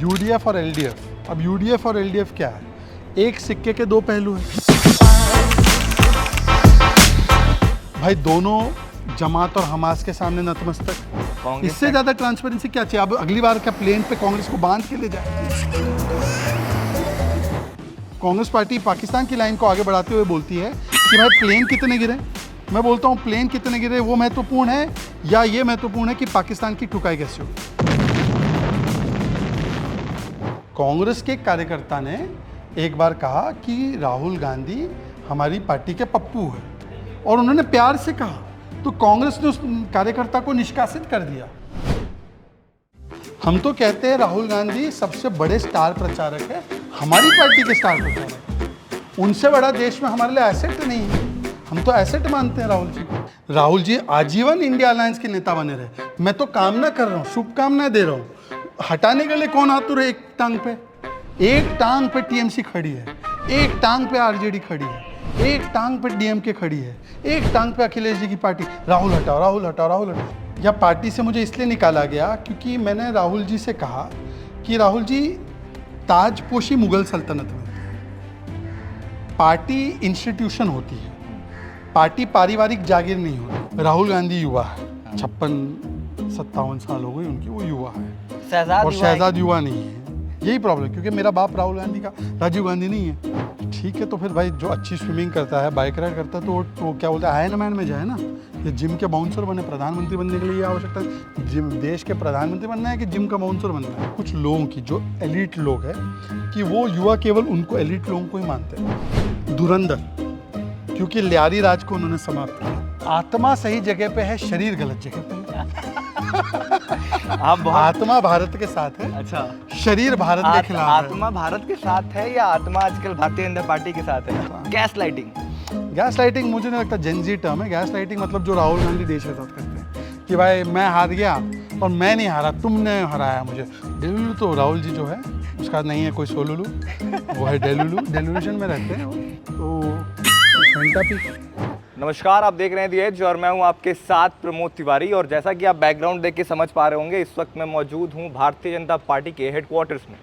UDF और LDF. अब UDF और एलडीएफ क्या है? एक सिक्के के दो पहलू हैं भाई। दोनों जमात और हमास के सामने नतमस्तक। इससे ज्यादा ट्रांसपेरेंसी क्या चाहिए? अब अगली बार क्या प्लेन पे कांग्रेस को बांध के ले जाए? कांग्रेस पार्टी पाकिस्तान की लाइन को आगे बढ़ाते हुए बोलती है कि भाई प्लेन कितने गिरे। मैं बोलता हूँ प्लेन कितने गिरे वो महत्वपूर्ण है या ये महत्वपूर्ण है कि पाकिस्तान की ठुकाई कैसे हो। कांग्रेस के कार्यकर्ता ने एक बार कहा कि राहुल गांधी हमारी पार्टी के पप्पू है और उन्होंने प्यार से कहा, तो कांग्रेस ने उस कार्यकर्ता को निष्कासित कर दिया। हम तो कहते हैं राहुल गांधी सबसे बड़े स्टार प्रचारक है, हमारी पार्टी के स्टार प्रचारक। उनसे बड़ा देश में हमारे लिए एसेट नहीं है, हम तो एसेट मानते हैं राहुल जी को। राहुल जी आजीवन इंडिया अलायंस के नेता बने रहे। मैं तो कामना कर रहा हूँ, शुभकामनाएं दे रहा हूँ। हटाने के लिए कौन आतुर है? एक टांग पे टीएमसी खड़ी है, एक टांग पे आरजेडी खड़ी है, एक टांग पे डीएमके खड़ी है, एक टांग पे अखिलेश जी की पार्टी। राहुल हटाओ, राहुल हटाओ, राहुल हटाओ। या पार्टी से मुझे इसलिए निकाला गया क्योंकि मैंने राहुल जी से कहा कि राहुल जी ताजपोशी मुगल सल्तनत में पार्टी इंस्टीट्यूशन होती है, पार्टी पारिवारिक जागीर नहीं होती। राहुल गांधी युवा है, 56-57 साल हो गई उनकी, वो युवा है और शहजाद युवा नहीं है। यही प्रॉब्लम, क्योंकि मेरा बाप राहुल गांधी का राजीव गांधी नहीं है। ठीक है, तो फिर भाई जो अच्छी स्विमिंग करता है, बाइक राइड करता है, तो क्या बोलते हैं, आयरन मैन में जाए ना। ये जिम के बाउंसर बने, प्रधानमंत्री बनने के लिए ये आवश्यकता है जिम देश के प्रधानमंत्री बनना है कि जिम का बाउंसर बनना है। कुछ लोगों की जो एलिट लोग हैं कि वो युवा केवल उनको एलिट लोगों को ही मानते हैं। धुरंधर, क्योंकि लियारी राज को उन्होंने समाप्त किया। आत्मा सही जगह पे है, शरीर गलत जगह पे है। आत्मा भारत के साथ है, अच्छा, शरीर भारत के खिलाफ है। आत्मा भारत के साथ है या आत्मा आजकल भारतीय जनता पार्टी के साथ है? गैस लाइटिंग मुझे नहीं लगता जेनजी टर्म है। गैस लाइटिंग मतलब जो राहुल गांधी देश के साथ करते हैं कि भाई मैं हार गया और मैं नहीं हारा, तुमने हराया मुझे। डेलुलू तो राहुल जी जो है उसका नहीं है कोई सोलुलू, वो है डेलुलू, डेलुलेशन में रहते हैं तो। नमस्कार, आप देख रहे हैं दी एज और मैं हूं आपके साथ प्रमोद तिवारी। और जैसा कि आप बैकग्राउंड देख के समझ पा रहे होंगे, इस वक्त मैं मौजूद हूं भारतीय जनता पार्टी के हेडक्वार्टर्स में।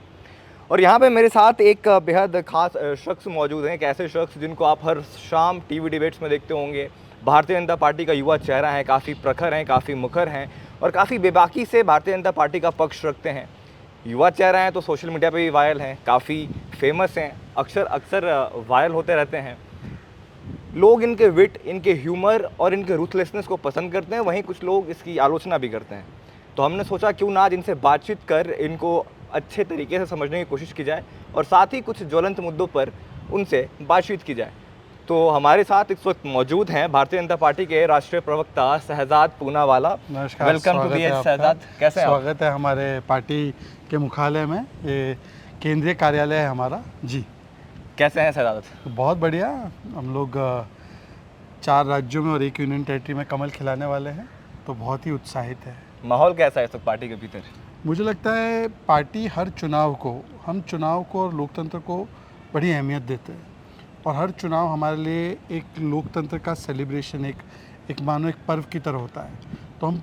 और यहां पे मेरे साथ एक बेहद खास शख्स मौजूद हैं, एक ऐसे शख्स जिनको आप हर शाम टीवी डिबेट्स में देखते होंगे। भारतीय जनता पार्टी का युवा चेहरा है, काफ़ी प्रखर हैं, काफ़ी मुखर हैं और काफ़ी बेबाकी से भारतीय जनता पार्टी का पक्ष रखते हैं। युवा चेहरा हैं तो सोशल मीडिया पर भी वायरल हैं, काफ़ी फेमस हैं, अक्सर वायरल होते रहते हैं। लोग इनके विट, इनके ह्यूमर और इनके रूथलेसनेस को पसंद करते हैं, वहीं कुछ लोग इसकी आलोचना भी करते हैं। तो हमने सोचा क्यों ना आज इनसे बातचीत कर इनको अच्छे तरीके से समझने की कोशिश की जाए और साथ ही कुछ ज्वलंत मुद्दों पर उनसे बातचीत की जाए। तो हमारे साथ इस वक्त मौजूद हैं भारतीय जनता पार्टी के राष्ट्रीय प्रवक्ता Shehzad Poonawalla. Welcome to the edge Shehzad, कैसे हैं? स्वागत है हमारे पार्टी के मुख्यालय में, ये केंद्रीय कार्यालय है हमारा जी। कैसे हैं शहजाद? बहुत बढ़िया। हम लोग 4 राज्यों में और 1 यूनियन टेरिटरी में कमल खिलाने वाले हैं, तो बहुत ही उत्साहित है। माहौल कैसा है इस वक्त पार्टी के भीतर? मुझे लगता है पार्टी हर चुनाव को, हम चुनाव को और लोकतंत्र को बड़ी अहमियत देते हैं और हर चुनाव हमारे लिए एक लोकतंत्र का सेलिब्रेशन, एक मानो एक पर्व की तरह होता है। तो हम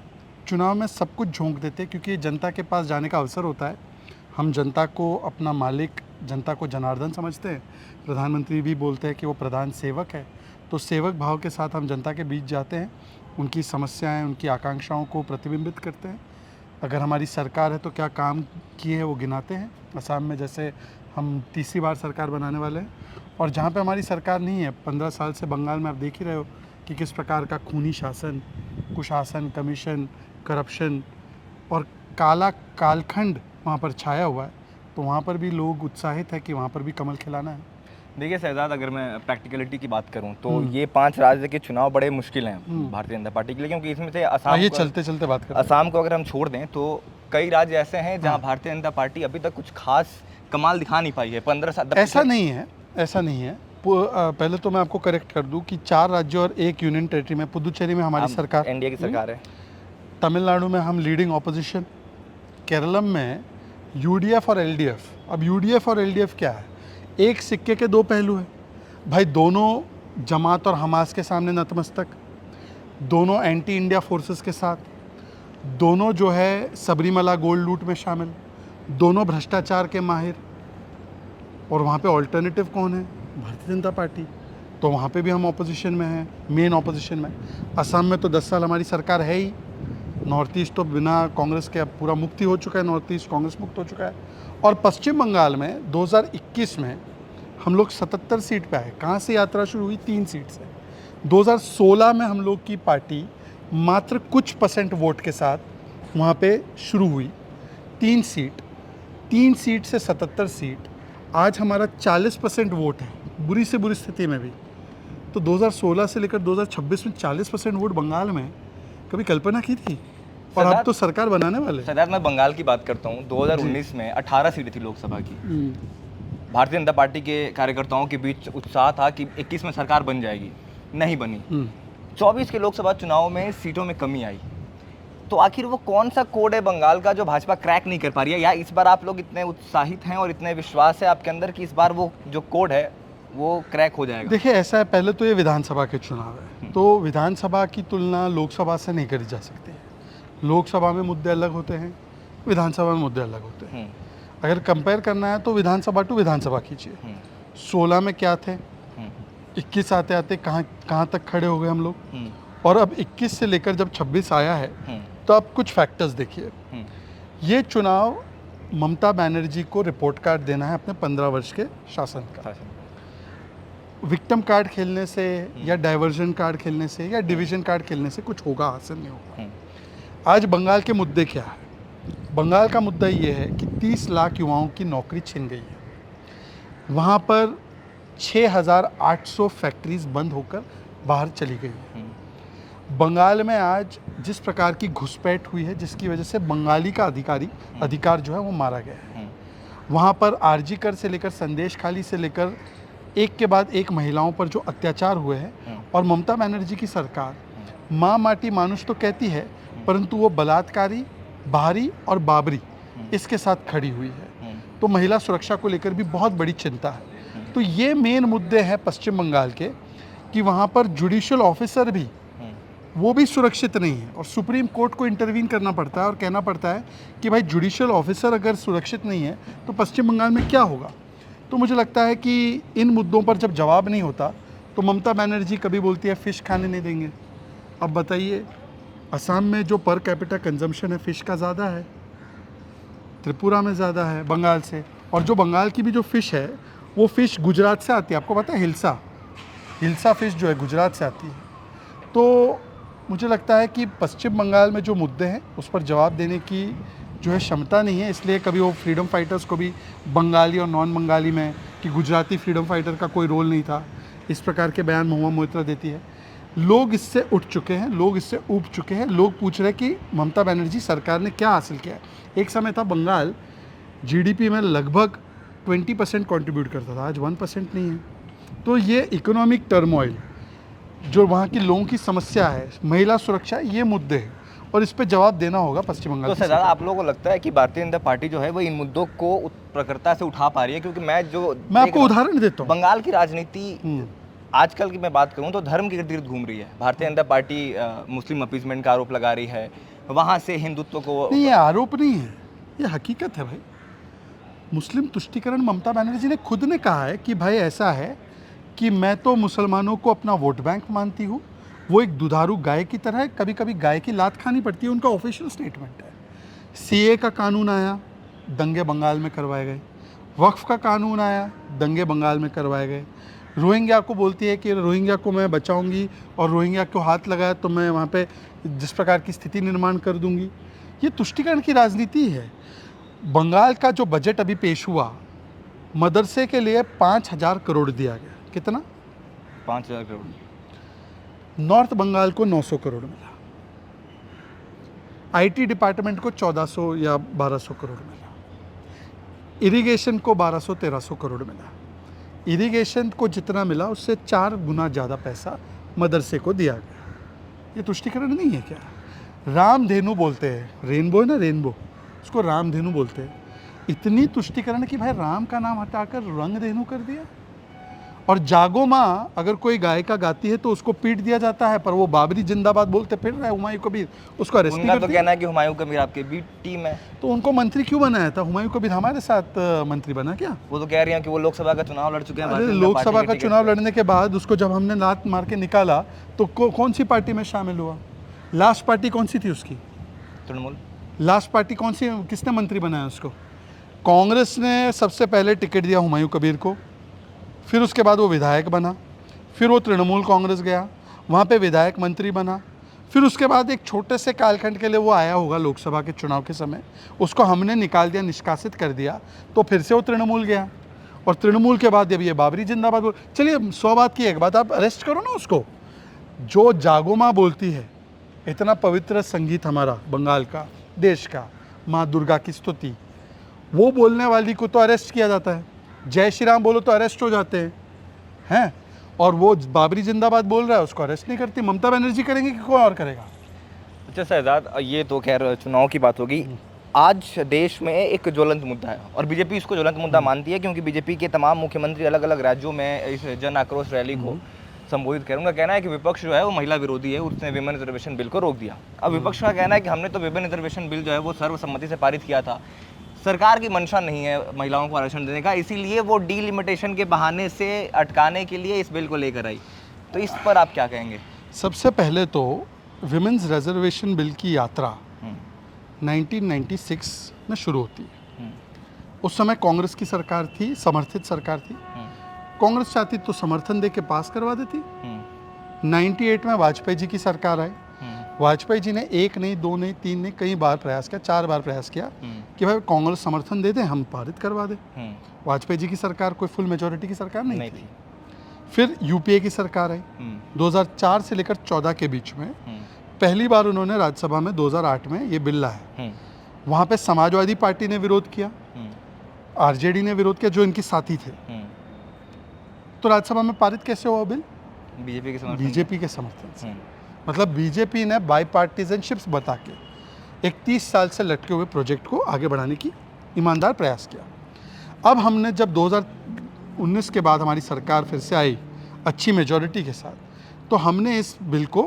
चुनाव में सब कुछ झोंक देते हैं क्योंकि जनता के पास जाने का अवसर होता है। हम जनता को अपना मालिक, जनता को जनार्दन समझते हैं। प्रधानमंत्री भी बोलते हैं कि वो प्रधान सेवक है, तो सेवक भाव के साथ हम जनता के बीच जाते हैं, उनकी समस्याएं, उनकी आकांक्षाओं को प्रतिबिंबित करते हैं। अगर हमारी सरकार है तो क्या काम किए हैं वो गिनाते हैं। असम में जैसे हम तीसरी बार सरकार बनाने वाले हैं और जहाँ पे हमारी सरकार नहीं है, 15 साल से बंगाल में आप देख ही रहे हो कि किस प्रकार का खूनी शासन, कुशासन, कमीशन, करप्शन और काला कालखंड वहाँ पर छाया हुआ है। तो वहाँ पर भी लोग उत्साहित है कि वहाँ पर भी कमल खिलाना है। देखिए शहजाद, अगर मैं प्रैक्टिकलिटी की बात करूं तो ये 5 राज्य के चुनाव बड़े मुश्किल हैं भारतीय जनता पार्टी के लिए, क्योंकि इसमें से चलते बात करें, असम को अगर हम छोड़ दें तो कई राज्य ऐसे हैं जहां भारतीय जनता पार्टी अभी तक कुछ खास कमाल दिखा नहीं पाई है। 15 साल ऐसा नहीं है। पहले तो मैं आपको करेक्ट कर दूं कि 4 राज्यों और 1 यूनियन टेरिटरी में, पुदुचेरी में हमारी सरकार, एनडीए की सरकार है, तमिलनाडु में हम लीडिंग ऑपोजिशन, केरलम में यूडीएफ और एलडीएफ। अब यूडीएफ और एलडीएफ क्या है? एक सिक्के के दो पहलू हैं भाई। दोनों जमात और हमास के सामने नतमस्तक, दोनों एंटी इंडिया फोर्सेस के साथ, दोनों जो है सबरीमला गोल्ड लूट में शामिल, दोनों भ्रष्टाचार के माहिर, और वहाँ पे ऑल्टरनेटिव कौन है? भारतीय जनता पार्टी। तो वहाँ पे भी हम ऑपोजिशन में हैं, मेन ऑपोजिशन में। असम में तो 10 साल हमारी सरकार है ही। नॉर्थ ईस्ट तो बिना कांग्रेस के अब पूरा मुक्ति हो चुका है, नॉर्थ ईस्ट कांग्रेस मुक्त हो चुका है। और पश्चिम बंगाल में 2021 में हम लोग 77 सीट पे आए। कहाँ से यात्रा शुरू हुई? 3 सीट से। 2016 में हम लोग की पार्टी मात्र कुछ % वोट के साथ वहाँ पे शुरू हुई, 3 सीट से 77 सीट। आज हमारा 40% वोट है, बुरी से बुरी स्थिति में भी। तो 2016 से लेकर 2026 में 40% वोट बंगाल में, कभी कल्पना की थी? और अब तो सरकार बनाने वाले। सिद्धार्थ, मैं बंगाल की बात करता हूँ। 2019 में 18 सीटें थी लोकसभा की। भारतीय जनता पार्टी के कार्यकर्ताओं के बीच उत्साह था कि 21 में सरकार बन जाएगी, नहीं बनी। 24 के लोकसभा चुनाव में सीटों में कमी आई। तो आखिर वो कौन सा कोड है बंगाल का जो भाजपा क्रैक नहीं कर पा रही है, या इस बार आप लोग इतने उत्साहित हैं और इतने विश्वास है आपके अंदर कि इस बार वो जो कोड है वो क्रैक हो जाएगा? देखिए, ऐसा है, पहले तो ये विधानसभा के चुनाव है, तो विधानसभा की तुलना लोकसभा से नहीं करी जा सकती है। लोकसभा में मुद्दे अलग होते हैं, विधानसभा में मुद्दे अलग होते हैं। अगर कंपेयर करना है तो विधानसभा टू विधानसभा कीजिए। 16 में क्या थे, 21 आते आते कहाँ तक खड़े हो गए हम लोग, और अब 21 से लेकर जब 26 आया है तो अब कुछ फैक्टर्स देखिए। ये चुनाव ममता बनर्जी को रिपोर्ट कार्ड देना है अपने 15 वर्ष के शासन का। विक्टिम कार्ड खेलने से या डाइवर्जन कार्ड खेलने से या डिवीजन कार्ड खेलने से कुछ होगा, हासिल नहीं होगा। आज बंगाल के मुद्दे क्या है? बंगाल का मुद्दा ये है कि 30 लाख युवाओं की नौकरी छिन गई है। वहाँ पर 6,800 फैक्ट्रीज बंद होकर बाहर चली गई है। बंगाल में आज जिस प्रकार की घुसपैठ हुई है, जिसकी वजह से बंगाली का अधिकार जो है वो मारा गया है। वहाँ पर आरजीकर से लेकर संदेशखाली से लेकर एक के बाद एक महिलाओं पर जो अत्याचार हुए हैं, और ममता बनर्जी की सरकार माँ माटी मानुष तो कहती है, परंतु वो बलात्कारी, बाहरी और बाबरी इसके साथ खड़ी हुई है। तो महिला सुरक्षा को लेकर भी बहुत बड़ी चिंता है। तो ये मेन मुद्दे हैं पश्चिम बंगाल के, कि वहाँ पर जुडिशियल ऑफिसर भी वो भी सुरक्षित नहीं है, और सुप्रीम कोर्ट को इंटरवीन करना पड़ता है और कहना पड़ता है कि भाई जुडिशियल ऑफिसर अगर सुरक्षित नहीं है तो पश्चिम बंगाल में क्या होगा। तो मुझे लगता है कि इन मुद्दों पर जब जवाब नहीं होता तो ममता बनर्जी कभी बोलती है फ़िश खाने नहीं देंगे। अब बताइए, असम में जो पर कैपिटा कंजम्पशन है फ़िश का ज़्यादा है, त्रिपुरा में ज़्यादा है बंगाल से, और जो बंगाल की भी जो फ़िश है वो फ़िश गुजरात से आती है। आपको पता है, हिल्सा फ़िश जो है गुजरात से आती है। तो मुझे लगता है कि पश्चिम बंगाल में जो मुद्दे हैं उस पर जवाब देने की जो है क्षमता नहीं है, इसलिए कभी वो फ्रीडम फाइटर्स को भी बंगाली और नॉन बंगाली में कि गुजराती फ्रीडम फाइटर का कोई रोल नहीं था, इस प्रकार के बयान महुआ मोइत्रा देती है। लोग इससे उठ चुके हैं, लोग इससे ऊब चुके हैं। लोग पूछ रहे हैं कि ममता बनर्जी सरकार ने क्या हासिल किया है। एक समय था बंगाल जीडीपी में लगभग 20% कंट्रीब्यूट करता था, आज 1% नहीं है। तो ये इकोनॉमिक टर्मोइल, जो वहाँ की लोगों की समस्या है, महिला सुरक्षा, ये मुद्दे हैं और इस पे जवाब देना होगा पश्चिम बंगाल। तो सरदार, आप लोगों को लगता है कि भारतीय जनता पार्टी जो है वो इन मुद्दों को प्रखरता से उठा पा रही है? क्योंकि मैं आपको उदाहरण देता हूँ। बंगाल की राजनीति आजकल की मैं बात करूँ तो धर्म के इर्द गिर्द घूम रही है। Bharatiya Janata party Muslim appeasement का आरोप लगा रही है, वहाँ से हिंदुत्व को। नहीं, ये आरोप नहीं है, ये हकीकत है भाई। मुस्लिम तुष्टीकरण ममता बनर्जी ने खुद ने कहा है कि भाई ऐसा है कि मैं तो मुसलमानों को अपना वोट बैंक मानती हूँ, वो एक दुधारू गाय की तरह है, कभी कभी गाय की लात खानी पड़ती है, उनका ऑफिशियल स्टेटमेंट है। सीए का कानून आया, दंगे बंगाल में करवाए गए। वक्फ का कानून आया, दंगे बंगाल में करवाए गए। रोहिंग्या को बोलती है कि रोहिंग्या को मैं बचाऊंगी और रोहिंग्या को हाथ लगाया तो मैं वहाँ पे जिस प्रकार की स्थिति निर्माण कर दूंगी। ये तुष्टीकरण की राजनीति है। बंगाल का जो बजट अभी पेश हुआ, मदरसे के लिए 5,000 करोड़ दिया गया। कितना? 5,000 करोड़। नॉर्थ बंगाल को 900 करोड़ मिला, आईटी डिपार्टमेंट को 1400 या 1200 करोड़ मिला, इरिगेशन को 1200-1300 करोड़ मिला। इरिगेशन को जितना मिला उससे 4 गुना ज़्यादा पैसा मदरसे को दिया गया। ये तुष्टीकरण नहीं है क्या? रामधेनु बोलते हैं, रेनबो है ना, रेनबो, उसको रामधेनु बोलते हैं। इतनी तुष्टीकरण कि भाई राम का नाम हटाकर रंगधेनु कर दिया। और जागो माँ अगर कोई गायिका गाती है तो उसको पीट दिया जाता है, पर वो बाबरी जिंदाबाद बोलते फिर रहा है हुमायूं कबीर, उसको अरेस्ट नहीं उनका तो करते। कहना है कि हुमायूं कबीर आपके बी टीम है। तो उनको मंत्री क्यों बनाया था? हुमायूं कबीर हमारे साथ मंत्री बना क्या? वो तो कह रही हैं कि वो लोकसभा का चुनाव लड़ चुके हैं अरे भारतीय जनता लोकसभा पार्टी का के टिकट चुनाव पे। लड़ने के बाद उसको जब हमने लात मार के निकाला तो कौन सी पार्टी में शामिल हुआ? लास्ट पार्टी कौन सी थी उसकी? तृणमूल। लास्ट पार्टी कौन सी? किसने मंत्री बनाया उसको? कांग्रेस ने सबसे पहले टिकट दिया हुमायूं कबीर को, फिर उसके बाद वो विधायक बना, फिर वो तृणमूल कांग्रेस गया, वहाँ पे विधायक मंत्री बना, फिर उसके बाद एक छोटे से कालखंड के लिए वो आया होगा लोकसभा के चुनाव के समय, उसको हमने निकाल दिया, निष्कासित कर दिया, तो फिर से वो तृणमूल गया, और तृणमूल के बाद जब ये बाबरी जिंदाबाद बोल, चलिए 100 बात की एक बात, आप अरेस्ट करो ना उसको। जो जागो माँ बोलती है, इतना पवित्र संगीत हमारा बंगाल का, देश का, माँ दुर्गा की स्तुति, वो बोलने वाली को तो अरेस्ट किया जाता है, जय श्री राम बोलो तो अरेस्ट हो जाते हैं, और वो बाबरी जिंदाबाद बोल रहा है उसको अरेस्ट नहीं करती। ममता बनर्जी करेंगे कि कोई और करेगा? अच्छा शहजाद, ये तो खैर चुनाव की बात होगी। आज देश में एक ज्वलंत मुद्दा है और बीजेपी इसको ज्वलंत मुद्दा मानती है, क्योंकि बीजेपी के तमाम मुख्यमंत्री अलग अलग राज्यों में इस जन आक्रोश रैली को संबोधित करें। उनका कहना है कि विपक्ष जो है वो महिला विरोधी है, उसने विमेन रिजर्वेशन बिल को रोक दिया। अब विपक्ष का कहना है कि हमने तो विमेन रिजर्वेशन बिल जो है वो सर्वसम्मति से पारित किया था, सरकार की मंशा नहीं है महिलाओं को आरक्षण देने का, इसीलिए वो डीलिमिटेशन के बहाने से अटकाने के लिए इस बिल को लेकर आई। तो इस पर आप क्या कहेंगे? सबसे पहले तो विमेंस रिजर्वेशन बिल की यात्रा 1996 में शुरू होती है। उस समय कांग्रेस की सरकार थी, समर्थित सरकार थी, कांग्रेस चाहती तो समर्थन दे के पास करवा देती। 98 में वाजपेयी जी की सरकार आई, वाजपेयी जी ने 1 नहीं 2 नहीं 3 नहीं कई बार प्रयास किया, 4 बार प्रयास किया कि भाई कांग्रेस समर्थन दे दे, हम पारित करवा दे। वाजपेयी जी की सरकार कोई फुल मेजोरिटी की सरकार नहीं थी। फिर यूपीए की सरकार आई 2004 से लेकर 14 के बीच में, पहली बार उन्होंने राज्यसभा में 2008 में ये बिल लाया। वहाँ पे समाजवादी पार्टी ने विरोध किया, आरजेडी ने विरोध किया, जो इनके साथी थे। तो राज्यसभा में पारित कैसे हुआ बिल? बीजेपी के समर्थन से। मतलब बीजेपी ने बाईपार्टिजनशिप्स बता के 31 साल से लटके हुए प्रोजेक्ट को आगे बढ़ाने की ईमानदार प्रयास किया। अब हमने जब 2019 के बाद हमारी सरकार फिर से आई अच्छी मेजॉरिटी के साथ, तो हमने इस बिल को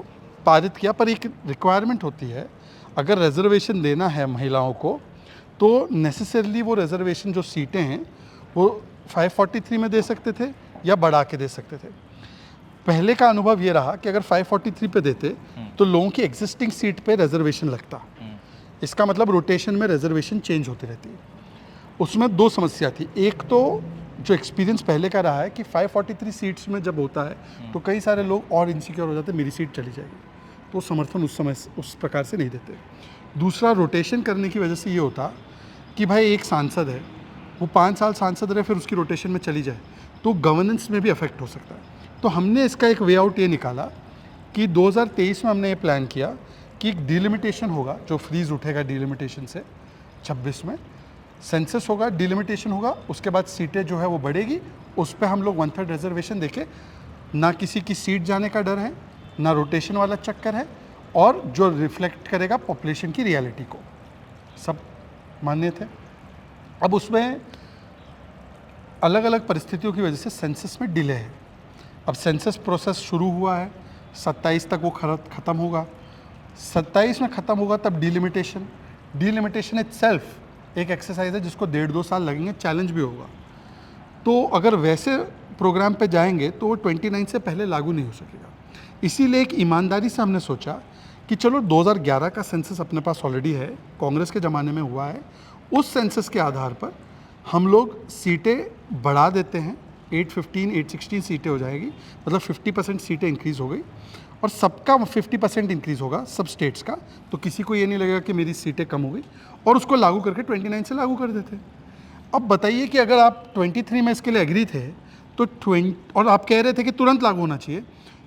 पारित किया। पर एक रिक्वायरमेंट होती है, अगर रिजर्वेशन देना है महिलाओं को तो नेसेसरली वो रिजर्वेशन जो सीटें हैं वो 543 में दे सकते थे या बढ़ा के दे सकते थे। पहले का अनुभव ये रहा कि अगर 543 पे देते तो लोगों की एग्जिस्टिंग सीट पे रिजर्वेशन लगता। इसका मतलब रोटेशन में रिजर्वेशन चेंज होती रहती है। उसमें 2 समस्या थी। एक तो जो एक्सपीरियंस पहले का रहा है कि 543 सीट्स में जब होता है तो कई सारे लोग और इनसिक्योर हो जाते, मेरी सीट चली जाएगी, तो समर्थन उस समय उस प्रकार से नहीं देते। दूसरा, रोटेशन करने की वजह से ये होता कि भाई एक सांसद है, वो 5 साल सांसद रहे, फिर उसकी रोटेशन में चली जाए तो गवर्नेंस में भी अफेक्ट हो सकता है। तो हमने इसका एक वे आउट ये निकाला कि 2023 में हमने ये प्लान किया कि एक डिलिमिटेशन होगा, जो फ्रीज उठेगा डिलिमिटेशन से 26 में, सेंसस होगा, डिलिमिटेशन होगा, उसके बाद सीटें जो है वो बढ़ेगी, उस पर हम लोग 1/3 रिजर्वेशन देके, ना किसी की सीट जाने का डर है, ना रोटेशन वाला चक्कर है, और जो रिफ्लेक्ट करेगा पॉपुलेशन की रियलिटी को, सब मान्य थे। अब उसमें अलग अलग परिस्थितियों की वजह से सेंसस में डिले है। अब सेंसस प्रोसेस शुरू हुआ है, 27 तक वो ख़त्म होगा, 27 में ख़त्म होगा तब डिलिमिटेशन इटसेल्फ एक एक्सरसाइज है जिसको 1.5-2 साल लगेंगे, चैलेंज भी होगा। तो अगर वैसे प्रोग्राम पे जाएंगे तो वो 29 से पहले लागू नहीं हो सकेगा। इसीलिए एक ईमानदारी से हमने सोचा कि चलो 2011 का सेंसस अपने पास ऑलरेडी है, कांग्रेस के ज़माने में हुआ है, उस सेंसस के आधार पर हम लोग सीटें बढ़ा देते हैं, 815, 816 सीटें हो जाएगी, मतलब 50% सीटें इंक्रीज़ हो गई, और सबका 50% इंक्रीज़ होगा सब स्टेट्स का, तो किसी को ये नहीं लगेगा कि मेरी सीटें कम हो गई, और उसको लागू करके 29 से लागू कर देते। अब बताइए कि अगर आप 23 में इसके लिए एग्री थे तो और आप कह रहे थे कि तुरंत लागू होना चाहिए,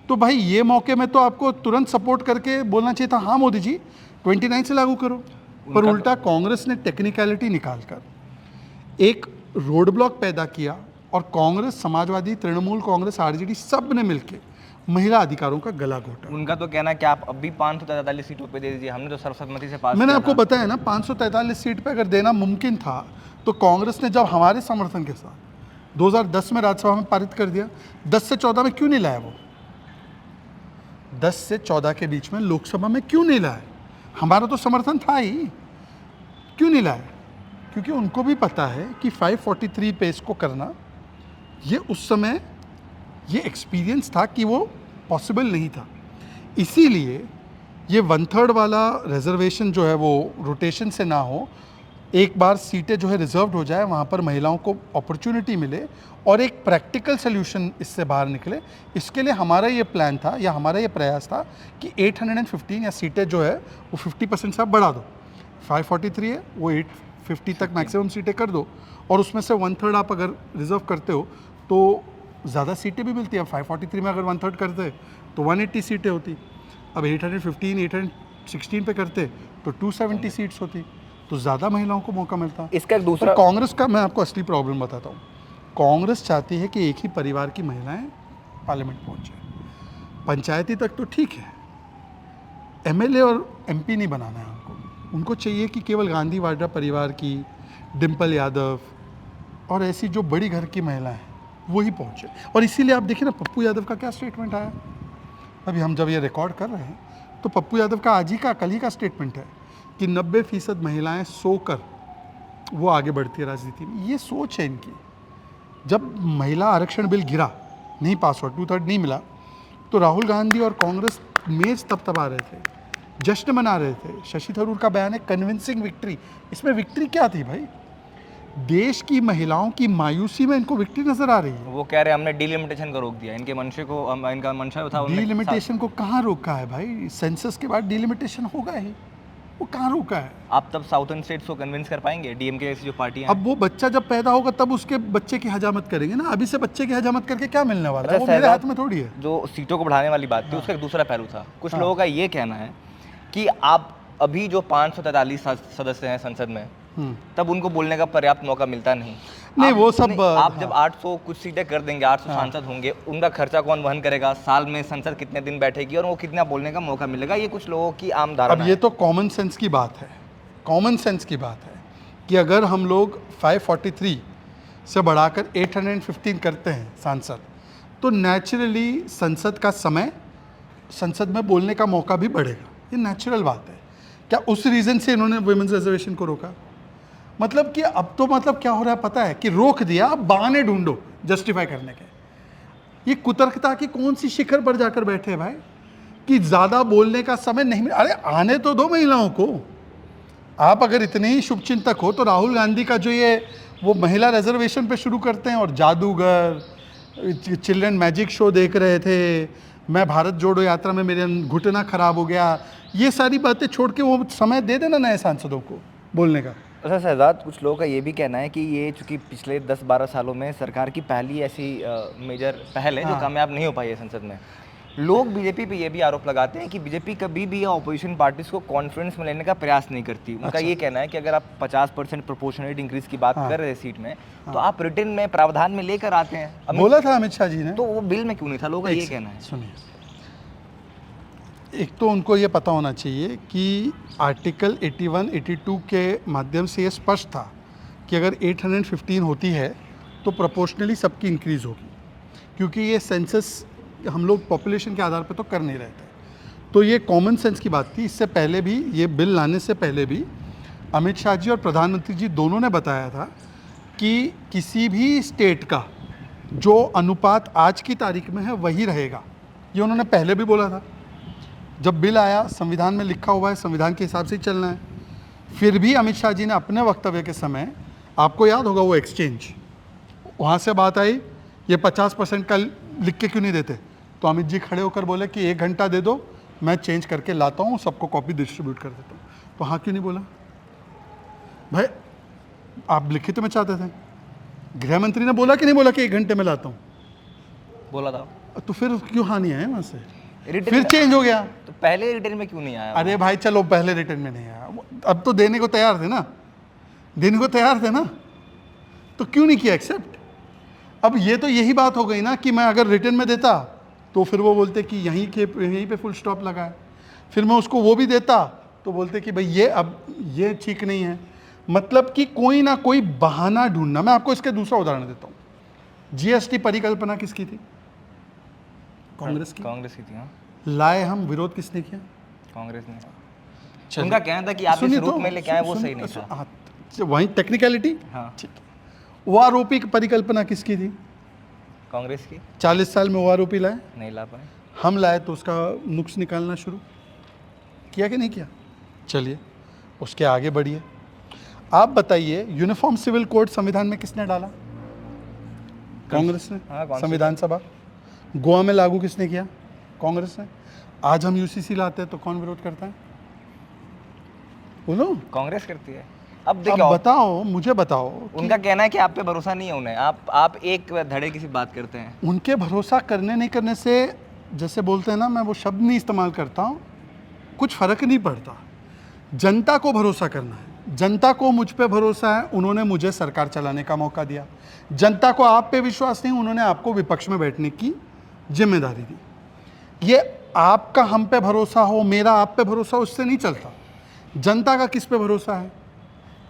तो भाई ये मौके में तो आपको तुरंत सपोर्ट करके बोलना चाहिए था, हाँ मोदी जी 29 से लागू करो। पर उल्टा कांग्रेस ने टेक्निकलिटी निकालकर एक रोड ब्लॉक पैदा किया, और कांग्रेस, समाजवादी, तृणमूल कांग्रेस, आरजेडी सब ने मिलकर महिला अधिकारों का गला घोटा। उनका तो कहना है कि आप अभी 543 सीटों पे दे दीजिए, हमने तो सर्वसम्मति से पास मैंने किया आपको था। बताया ना, 543 सीट पे अगर देना मुमकिन था तो कांग्रेस ने जब हमारे समर्थन के साथ 2010 में राज्यसभा में पारित कर दिया, 10 से 14 में क्यों नहीं लाया वो? 10 से 14 के बीच में लोकसभा में क्यों नहीं लाया? हमारा तो समर्थन था ही, क्यों नहीं लाया? क्योंकि उनको भी पता है कि 543 पे इसको करना, ये उस समय ये एक्सपीरियंस था कि वो पॉसिबल नहीं था। इसीलिए ये 1/3 वाला रिजर्वेशन जो है वो रोटेशन से ना हो, एक बार सीटें जो है रिजर्व्ड हो जाए, वहाँ पर महिलाओं को अपॉर्चुनिटी मिले और एक प्रैक्टिकल सोल्यूशन इससे बाहर निकले। इसके लिए हमारा ये प्लान था या हमारा ये प्रयास था कि 815 या सीटें जो है वो 50% से आप बढ़ा दो। 543 है, वो 850 तक मैक्सिमम सीटें कर दो और उसमें से 1/3 आप अगर रिजर्व करते हो तो ज़्यादा सीटें भी मिलती है। 543 में अगर 1/3 करते तो 180 सीटें होती। अब 815 816 पे करते तो 270 सीट्स होती, तो ज़्यादा महिलाओं को मौका मिलता। इसका एक दूसरा कांग्रेस का मैं आपको असली प्रॉब्लम बताता हूँ। कांग्रेस चाहती है कि एक ही परिवार की महिलाएं पार्लियामेंट पहुँचे। पंचायती तक तो ठीक है, एमएलए और एमपी नहीं बनाना है उनको। उनको चाहिए कि केवल गांधी वाड्रा परिवार की, डिम्पल यादव और ऐसी जो बड़ी घर की महिलाएं हैं वही पहुँचे। और इसीलिए आप देखिए ना, पप्पू यादव का क्या स्टेटमेंट आया अभी, हम जब ये रिकॉर्ड कर रहे हैं तो पप्पू यादव का आज ही का, कल ही का स्टेटमेंट है कि 90% महिलाएं सोकर वो आगे बढ़ती है राजनीति में। ये सोच है इनकी। जब महिला आरक्षण बिल गिरा, नहीं पास हुआ, 2/3 नहीं मिला, तो राहुल गांधी और कांग्रेस मेज तबतबा रहे थे, जश्न मना रहे थे। शशि थरूर का बयान है कन्विंसिंग विक्ट्री। इसमें विक्ट्री क्या थी भाई? देश की महिलाओं की मायूसी में इनको विक्ट्री नजर आ रही है। वो कह रहे हैं हमने डीलिमिटेशन को रोक दिया, इनके मंशे को, इनका मंशा था डीलिमिटेशन को कहाँ रोका है भाई? सेंसस के बाद डीलिमिटेशन होगा ही, वो कहाँ रोका है? आप तब साउथर्न स्टेट्स को कन्विंस कर पाएंगे, डीएमके जैसी जो पार्टियां अब वो बच्चा जब पैदा होगा तब उसके बच्चे की हजामत करेंगे ना। अभी से बच्चे की हजामत करके क्या मिलने वाला है? वो मेरे हाथ में थोड़ी है। जो सीटों को बढ़ाने वाली बात थी, उसका एक दूसरा पहलू था। कुछ लोगों का ये कहना है कि आप अभी जो 543 सदस्य हैं संसद में, तब उनको बोलने का पर्याप्त मौका मिलता नहीं। वो सब आप जब 800 कुछ सीटें कर देंगे, 800 सांसद होंगे, उनका खर्चा कौन वहन करेगा? साल में संसद कितने दिन बैठेगी और वो कितना बोलने का मौका मिलेगा? ये कुछ लोगों की आम धारणा अब ये तो कॉमन सेंस की बात है। कॉमन सेंस की बात है कि अगर हम लोग 543 से बढ़ाकर 815 करते हैं सांसद, तो नेचुरली संसद का समय, संसद में बोलने का मौका भी बढ़ेगा। ये नेचुरल बात है। क्या उस रीज़न से इन्होंने वुमेन्स रिजर्वेशन को रोका? मतलब कि अब तो मतलब क्या हो रहा है पता है कि रोक दिया, अब बहाने ढूंढो जस्टिफाई करने के। ये कुतर्कता की कौन सी शिखर पर जाकर बैठे हैं भाई कि ज़्यादा बोलने का समय नहीं मिला? अरे आने तो दो महिलाओं को। आप अगर इतने ही शुभचिंतक हो तो राहुल गांधी का जो ये वो महिला रिजर्वेशन पे शुरू करते हैं और जादूगर, चिल्ड्रन मैजिक शो देख रहे थे, मैं भारत जोड़ो यात्रा में मेरे घुटना खराब हो गया, ये सारी बातें छोड़ के वो समय दे देना नए सांसदों को बोलने का। अच्छा शहजाद, कुछ लोगों का ये भी कहना है कि ये चूँकि पिछले 10-12 सालों में सरकार की पहली ऐसी मेजर पहल है जो कामयाब नहीं हो पाई है संसद में। लोग बीजेपी पे ये भी आरोप लगाते हैं कि बीजेपी कभी भी अपोजिशन पार्टीज को कॉन्फ्रेंस में लेने का प्रयास नहीं करती। उनका ये कहना है कि अगर आप 50% प्रोपोर्शनेट इंक्रीज की बात कर रहे हैं सीट में, तो आप रिटर्न में प्रावधान में लेकर आते हैं। बोला था अमित शाह जी ने, तो वो बिल में क्यों नहीं था? लोगों का ये कहना है। सुनिए, एक तो उनको ये पता होना चाहिए कि आर्टिकल 81, 82 के माध्यम से ये स्पष्ट था कि अगर 815 होती है तो प्रोपोर्शनली सबकी इंक्रीज़ होगी, क्योंकि ये सेंसस हम लोग पॉपुलेशन के आधार पर तो कर नहीं रहे थे। तो ये कॉमन सेंस की बात थी। इससे पहले भी, ये बिल लाने से पहले भी अमित शाह जी और प्रधानमंत्री जी दोनों ने बताया था कि किसी भी स्टेट का जो अनुपात आज की तारीख में है वही रहेगा। ये उन्होंने पहले भी बोला था। जब बिल आया, संविधान में लिखा हुआ है, संविधान के हिसाब से ही चलना है। फिर भी अमित शाह जी ने अपने वक्तव्य के समय, आपको याद होगा वो एक्सचेंज, वहाँ से बात आई ये 50% का लिख के क्यों नहीं देते, तो अमित जी खड़े होकर बोले कि 1 घंटा दे दो, मैं चेंज करके लाता हूँ, सबको कॉपी डिस्ट्रीब्यूट कर देता हूँ। तो हाँ क्यों नहीं बोला भाई? आप लिखित में चाहते थे, गृह मंत्री ने बोला कि नहीं बोला कि 1 घंटे में लाता हूँ? बोला था। तो फिर क्यों हाँ नहीं आए वहाँ से? फिर चेंज हो गया। तो पहले रिटर्न में क्यों नहीं आया? अरे भाई चलो, पहले रिटर्न में नहीं आया, अब तो देने को तैयार थे ना, देने को तैयार थे ना, तो क्यों नहीं किया एक्सेप्ट? अब ये तो यही बात हो गई ना कि मैं अगर रिटर्न में देता तो फिर वो बोलते कि यहीं पे फुल स्टॉप लगा है। फिर मैं उसको वो भी देता तो बोलते कि भाई ये अब ये ठीक नहीं है। मतलब कि कोई ना कोई बहाना ढूंढना। मैं आपको इसके दूसरा उदाहरण देता हूँ। जीएसटी परिकल्पना किसकी थी? कांग्रेस की। कांग्रेस की थी। हाँ, लाए हम, विरोध किसने किया? कांग्रेस ने। चलिए। उनका कहना था कि आप इस सुनिए रूप में लेके आए वो सही नहीं था। हाँ, वहीं टेक्निकलिटी। हाँ, ठीक है। ओआरओपी की परिकल्पना किसकी थी? कांग्रेस की। 40 साल में ओआरओपी लाए, नहीं ला पाए। हम लाए तो उसका नुक्स निकालना शुरू किया कि नहीं किया? चलिए उसके आगे बढ़िए। आप बताइए, यूनिफॉर्म सिविल कोड संविधान में किसने डाला? कांग्रेस ने। हाँ, कौन सी? संविधान सभा। गोवा में लागू किसने किया? कांग्रेस ने। आज हम यूसीसी लाते हैं तो कौन विरोध करता है? बोलो। कांग्रेस करती है। अब अब देखो, बताओ, मुझे बताओ कि उनका कहना है कि आप पे भरोसा नहीं है उन्हें। आप एक धड़े की सी बात करते हैं। उनके भरोसा करने नहीं करने से, जैसे बोलते हैं ना, मैं वो शब्द नहीं इस्तेमाल करता हूँ, कुछ फ़र्क नहीं पड़ता। जनता को भरोसा करना है। जनता को मुझ पे भरोसा है, उन्होंने मुझे सरकार चलाने का मौका दिया। जनता को आप पे विश्वास नहीं, उन्होंने आपको विपक्ष में बैठने की जिम्मेदारी दी। ये आपका हम पे भरोसा हो, मेरा आप पे भरोसा हो, उससे नहीं चलता। जनता का किस पे भरोसा है?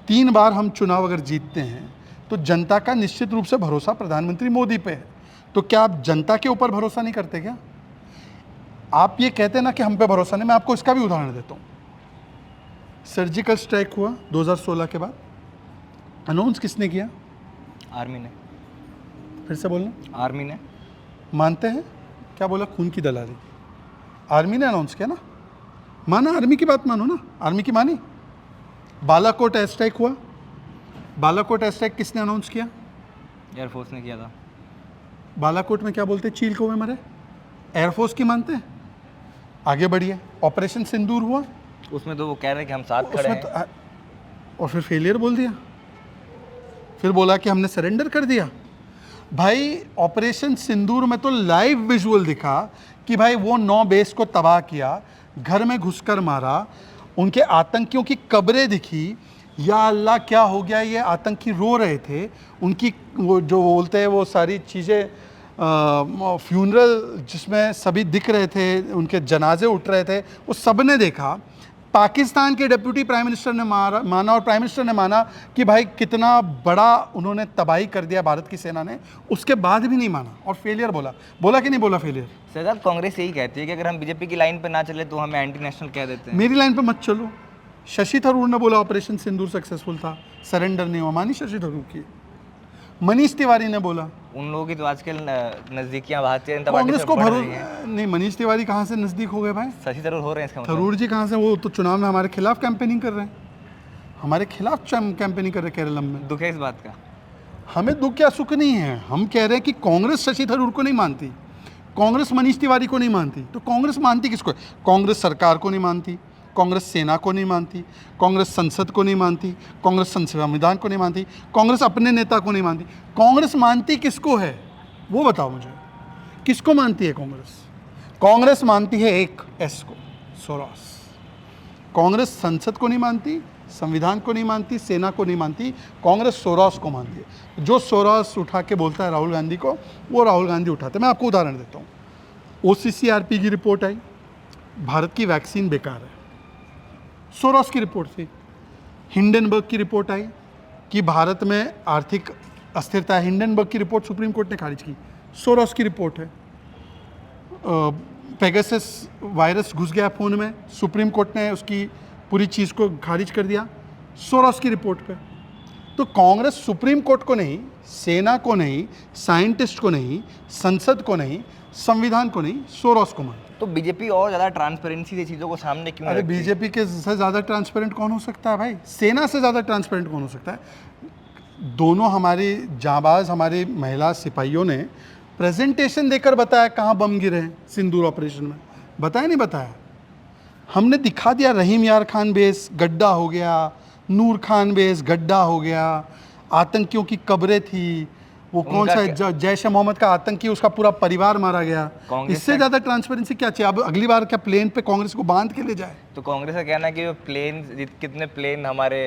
3 बार हम चुनाव अगर जीतते हैं तो जनता का निश्चित रूप से भरोसा प्रधानमंत्री मोदी पे है। तो क्या आप जनता के ऊपर भरोसा नहीं करते क्या? आप ये कहते हैं ना कि हम पे भरोसा नहीं, मैं आपको इसका भी उदाहरण देता हूँ। सर्जिकल स्ट्राइक हुआ 2016 के बाद, अनाउंस किसने किया? आर्मी ने। फिर से बोलना। आर्मी ने। मानते हैं? क्या बोला? खून की दलाली। आर्मी ने अनाउंस किया ना, माना? आर्मी की बात मानो ना, आर्मी की मानी। बालाकोट एयर स्ट्राइक हुआ, बालाकोट एयर स्ट्राइक किसने अनाउंस किया? एयरफोर्स ने किया था। बालाकोट में क्या बोलते हैं? चील कौवे मरे। एयरफोर्स की मानते हैं? आगे बढ़िए। ऑपरेशन सिंदूर हुआ, उसमें तो वो कह रहे हैं कि हम साथ खड़े उसमें हैं। और फिर फेलियर बोल दिया, फिर बोला कि हमने सरेंडर कर दिया। भाई ऑपरेशन सिंदूर में तो लाइव विजुअल दिखा कि भाई वो 9 बेस को तबाह किया, घर में घुसकर मारा, उनके आतंकियों की कब्रें दिखी। या अल्लाह क्या हो गया, ये आतंकी रो रहे थे। उनकी वो जो बोलते हैं वो सारी चीज़ें, फ्यूनरल जिसमें सभी दिख रहे थे, उनके जनाजे उठ रहे थे, वो सब ने देखा। पाकिस्तान के डिप्टी प्राइम मिनिस्टर ने माना और प्राइम मिनिस्टर ने माना कि भाई कितना बड़ा उन्होंने तबाही कर दिया भारत की सेना ने, उसके बाद भी नहीं माना और फेलियर बोला। बोला कि नहीं बोला फेलियर? सर, कांग्रेस यही कहती है कि अगर हम बीजेपी की लाइन पे ना चले तो हमें एंटी नेशनल कह देते हैं। मेरी लाइन पे मत चलो। शशि थरूर ने बोला ऑपरेशन सिंदूर सक्सेसफुल था, सरेंडर नहीं हुआ, मानी शशि थरूर की। मनीष तिवारी ने बोला। उन लोगों की तो आजकल नजदीकियां भारतीय जनता पार्टी कांग्रेस से को बढ़ रही भरोसा हैं। नहीं। मनीष तिवारी कहाँ से नज़दीक हो गए भाई? शशि थरूर हो रहे हैं इसका मतलब। थरूर जी कहाँ से? वो तो चुनाव में हमारे खिलाफ कैंपेनिंग कर रहे हैं, हमारे खिलाफ कैंपेनिंग कर रहे हैं केरलम में। दुख है इस बात का। हमें दुख या सुख नहीं है, हम कह रहे हैं कि कांग्रेस शशि थरूर को नहीं मानती, कांग्रेस मनीष तिवारी को नहीं मानती, तो कांग्रेस मानती किसको है? कांग्रेस सरकार को नहीं मानती, कांग्रेस सेना को नहीं मानती, कांग्रेस संसद को नहीं मानती, कांग्रेस संविधान को नहीं मानती, कांग्रेस अपने नेता को नहीं मानती। कांग्रेस मानती किसको है वो बताओ मुझे, किसको मानती है कांग्रेस? कांग्रेस मानती है एक एस को, सोरॉस। कांग्रेस संसद को नहीं मानती, संविधान को नहीं मानती, सेना को नहीं मानती, कांग्रेस सोरॉस को मानती है। जो सोरॉस उठा के बोलता है राहुल गांधी को, वो राहुल गांधी उठाते। मैं आपको उदाहरण देता हूँ। OCCRP की रिपोर्ट आई, भारत की वैक्सीन बेकार है, सोरॉस की रिपोर्ट थी। हिंडनबर्ग की रिपोर्ट आई कि भारत में आर्थिक अस्थिरता है, हिंडनबर्ग की रिपोर्ट सुप्रीम कोर्ट ने खारिज की, सोरॉस की रिपोर्ट है। पेगासस वायरस घुस गया फ़ोन में, सुप्रीम कोर्ट ने उसकी पूरी चीज़ को खारिज कर दिया, सोरॉस की रिपोर्ट पे। तो कांग्रेस सुप्रीम कोर्ट को नहीं, सेना को नहीं, साइंटिस्ट को नहीं, संसद को नहीं, संविधान को नहीं, सोरॉस को मानती। तो बीजेपी और ज़्यादा ट्रांसपेरेंसी से चीज़ों को सामने क्यों अरे रखती है? बीजेपी के से ज़्यादा ट्रांसपेरेंट कौन हो सकता है भाई? सेना से ज़्यादा ट्रांसपेरेंट कौन हो सकता है? दोनों हमारी जांबाज, हमारी महिला सिपाहियों ने प्रेजेंटेशन देकर बताया कहाँ बम गिरे हैं सिंदूर ऑपरेशन में। बताया नहीं बताया? हमने दिखा दिया, रहीम यार खान बेस गड्ढा हो गया, नूर खान बेस गड्ढा हो गया, आतंकियों की कब्रें थी, वो कौन सा जैश ए मोहम्मद का आतंकी, उसका पूरा परिवार मारा गया। इससे ज़्यादा ट्रांसपेरेंसी क्या चाहिए? अब अगली बार क्या प्लेन पे कांग्रेस को बांध के ले जाए? तो कांग्रेस का कहना है कि प्लेन, कितने प्लेन हमारे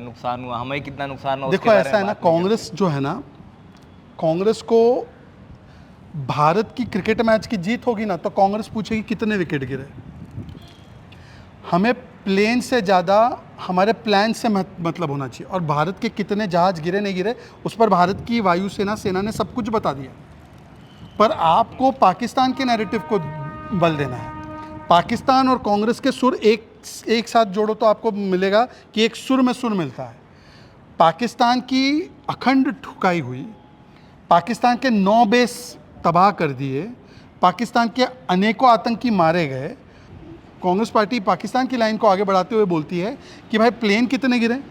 नुकसान हुआ, हमें कितना नुकसान हुआ। देखो ऐसा है ना, कांग्रेस जो है ना, कांग्रेस को भारत की क्रिकेट मैच की जीत होगी ना तो कांग्रेस पूछेगी कितने विकेट गिरे। हमें प्लेन से ज़्यादा हमारे प्लान से मतलब होना चाहिए। और भारत के कितने जहाज़ गिरे नहीं गिरे उस पर भारत की वायुसेना सेना ने सब कुछ बता दिया। पर आपको पाकिस्तान के नैरेटिव को बल देना है। पाकिस्तान और कांग्रेस के सुर एक साथ जोड़ो तो आपको मिलेगा कि एक सुर में सुर मिलता है। पाकिस्तान की अखंड ठुकाई हुई, पाकिस्तान के 9 बेस तबाह कर दिए, पाकिस्तान के अनेकों आतंकी मारे गए। कांग्रेस पार्टी पाकिस्तान की लाइन को आगे बढ़ाते हुए बोलती है कि भाई प्लेन कितने गिरे।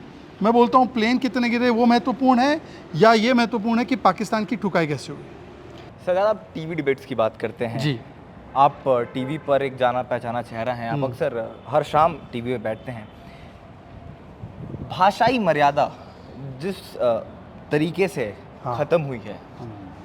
मैं बोलता हूँ प्लेन कितने गिरे वो महत्वपूर्ण है या ये महत्वपूर्ण है कि पाकिस्तान की ठुकाई कैसे हुई। सर, आप टीवी डिबेट्स की बात करते हैं जी, आप टीवी पर एक जाना पहचाना चेहरा हैं, आप अक्सर हर शाम टीवी पे बैठते हैं। भाषाई मर्यादा जिस तरीके से हाँ। ख़त्म हुई है,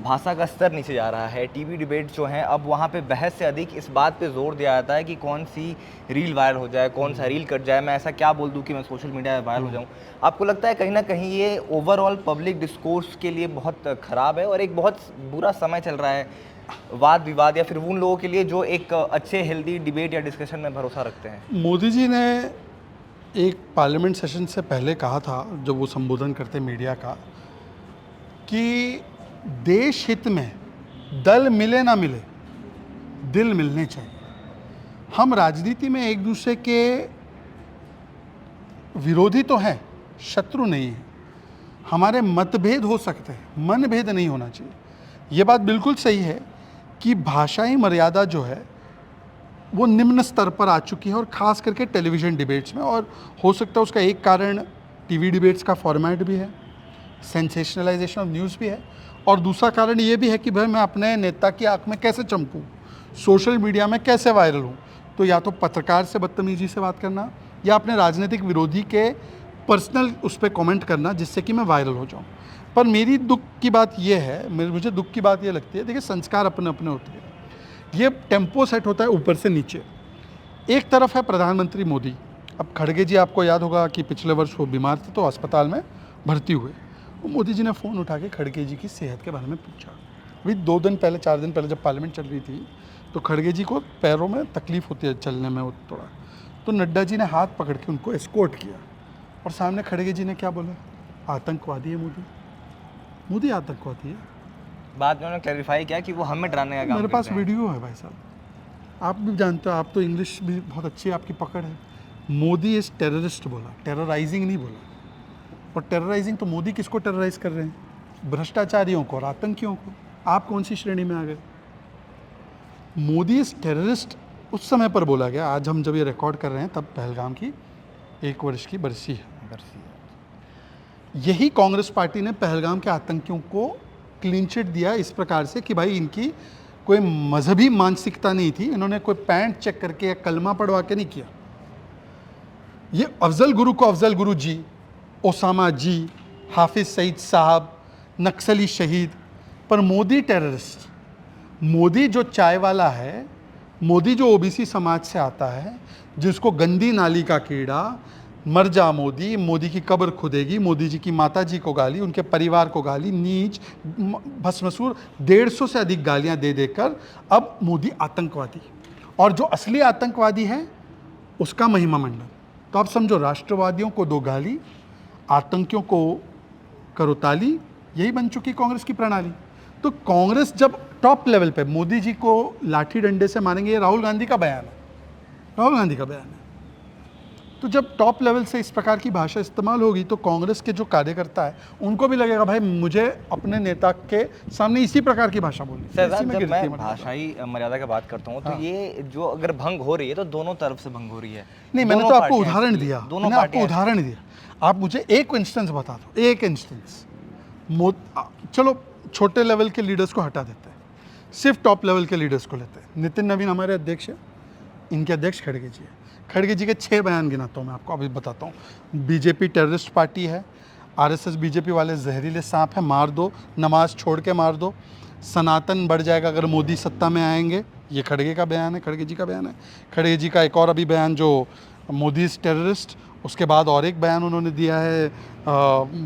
भाषा का स्तर नीचे जा रहा है। टीवी डिबेट जो हैं अब वहाँ पे बहस से अधिक इस बात पे जोर दिया जाता है कि कौन सी रील वायरल हो जाए, कौन सा रील कट जाए, मैं ऐसा क्या बोल दूँ कि मैं सोशल मीडिया में वायरल हो जाऊँ। आपको लगता है कहीं ना कहीं ये ओवरऑल पब्लिक डिस्कोर्स के लिए बहुत ख़राब है और एक बहुत बुरा समय चल रहा है वाद विवाद या फिर उन लोगों के लिए जो एक अच्छे हेल्दी डिबेट या डिस्कशन में भरोसा रखते हैं? मोदी जी ने एक पार्लियामेंट सेशन से पहले कहा था, जब वो संबोधन करते मीडिया का, कि देश हित में दल मिले ना मिले, दिल मिलने चाहिए। हम राजनीति में एक दूसरे के विरोधी तो हैं, शत्रु नहीं हैं। हमारे मतभेद हो सकते हैं, मनभेद नहीं होना चाहिए। ये बात बिल्कुल सही है कि भाषाई मर्यादा जो है वो निम्न स्तर पर आ चुकी है और ख़ास करके टेलीविज़न डिबेट्स में। और हो सकता है उसका एक कारण टीवी डिबेट्स का फॉर्मेट भी है, सेंसेशनलाइजेशन ऑफ न्यूज़ भी है, और दूसरा कारण ये भी है कि भाई मैं अपने नेता की आंख में कैसे चमकूं, सोशल मीडिया में कैसे वायरल हूं। तो या तो पत्रकार से बदतमीजी से बात करना या अपने राजनीतिक विरोधी के पर्सनल उस पर कमेंट करना जिससे कि मैं वायरल हो जाऊं। पर मेरी दुख की बात यह है, मुझे दुख की बात ये लगती है, देखिए संस्कार अपने अपने होते हैं। ये टेम्पो सेट होता है ऊपर से नीचे। एक तरफ है प्रधानमंत्री मोदी। अब खड़गे जी, आपको याद होगा कि पिछले वर्ष वो बीमार थे तो अस्पताल में भर्ती हुए। वो मोदी जी ने फ़ोन उठा के खड़गे जी की सेहत के बारे में पूछा। अभी 2 दिन पहले 4 दिन पहले जब पार्लियामेंट चल रही थी तो खड़गे जी को पैरों में तकलीफ़ होती है, चलने में वो थोड़ा, तो नड्डा जी ने हाथ पकड़ के उनको एस्कॉर्ट किया और सामने खड़गे जी ने क्या बोला, आतंकवादी है मोदी, मोदी आतंकवादी है। बाद में उन्होंने क्लैरिफाई किया कि वो हमें डराने का काम मेरे पास करते हैं। वीडियो है भाई साहब, आप भी जानते हो, आप तो इंग्लिश भी बहुत अच्छी आपकी पकड़ है। मोदी इज़ टेररिस्ट बोला, टेरराइजिंग नहीं बोला। और टेरराइजिंग तो मोदी किसको टेरराइज कर रहे हैं? भ्रष्टाचारियों को और आतंकियों को। आप कौन सी श्रेणी में आ गए? मोदी इज़ टेररिस्ट उस समय पर बोला गया। आज हम जब ये रिकॉर्ड कर रहे हैं तब पहलगाम की 1 वर्ष की बरसी है। यही कांग्रेस पार्टी ने पहलगाम के आतंकियों को क्लीन चिट दिया इस प्रकार से कि भाई इनकी कोई मजहबी मानसिकता नहीं थी, इन्होंने कोई पैंट चेक करके या कलमा पढ़वा के नहीं किया। ये अफजल गुरु को अफजल गुरु जी, ओसामा जी, हाफिज सईद साहब, नक्सली शहीद, पर मोदी टेररिस्ट। मोदी जो चाय वाला है, मोदी जो ओबीसी समाज से आता है, जिसको गंदी नाली का कीड़ा, मर जा मोदी, मोदी की कब्र खुदेगी, मोदी जी की माता जी को गाली, उनके परिवार को गाली, नीच, भस्मसूर, 150 से अधिक गालियां दे देकर अब मोदी आतंकवादी। और जो असली आतंकवादी है उसका महिमा मंडन। तो आप समझो, राष्ट्रवादियों को 2 गाली, आतंकियों को करोताली, यही बन चुकी कांग्रेस की प्रणाली। तो कांग्रेस जब टॉप लेवल पे मोदी जी को लाठी डंडे से मारेंगे, ये राहुल गांधी का बयान है, राहुल गांधी का बयान है। तो जब टॉप लेवल से इस प्रकार की भाषा इस्तेमाल होगी तो कांग्रेस के जो कार्यकर्ता है उनको भी लगेगा भाई मुझे अपने नेता के सामने इसी प्रकार की भाषा बोलनी। सर, जब मैं भाषाई मर्यादा की बात करता हूँ तो ये जो अगर भंग हो रही है तो दोनों तरफ से भंग हो रही है। नहीं, मैंने तो आपको उदाहरण दिया, मैंने आपको उदाहरण दिया। आप मुझे एक इंस्टेंस बता दो, एक इंस्टेंस। चलो छोटे लेवल के लीडर्स को हटा देते हैं, सिर्फ टॉप लेवल के लीडर्स को लेते हैं। नितिन नवीन हमारे अध्यक्ष हैं, इनके अध्यक्ष खड़गे जी हैं। खड़गे जी के 6 बयान गिनाता हूँ मैं आपको, अभी बताता हूँ। बीजेपी टेररिस्ट पार्टी है, आरएसएस बीजेपी वाले जहरीले सांप है, मार दो, नमाज छोड़ के मार दो, सनातन बढ़ जाएगा अगर मोदी सत्ता में आएंगे, ये खड़गे का बयान है, खड़गे जी का बयान है। खड़गे जी का एक और अभी बयान जो मोदी इज़ टेररिस्ट, उसके बाद और एक बयान उन्होंने दिया है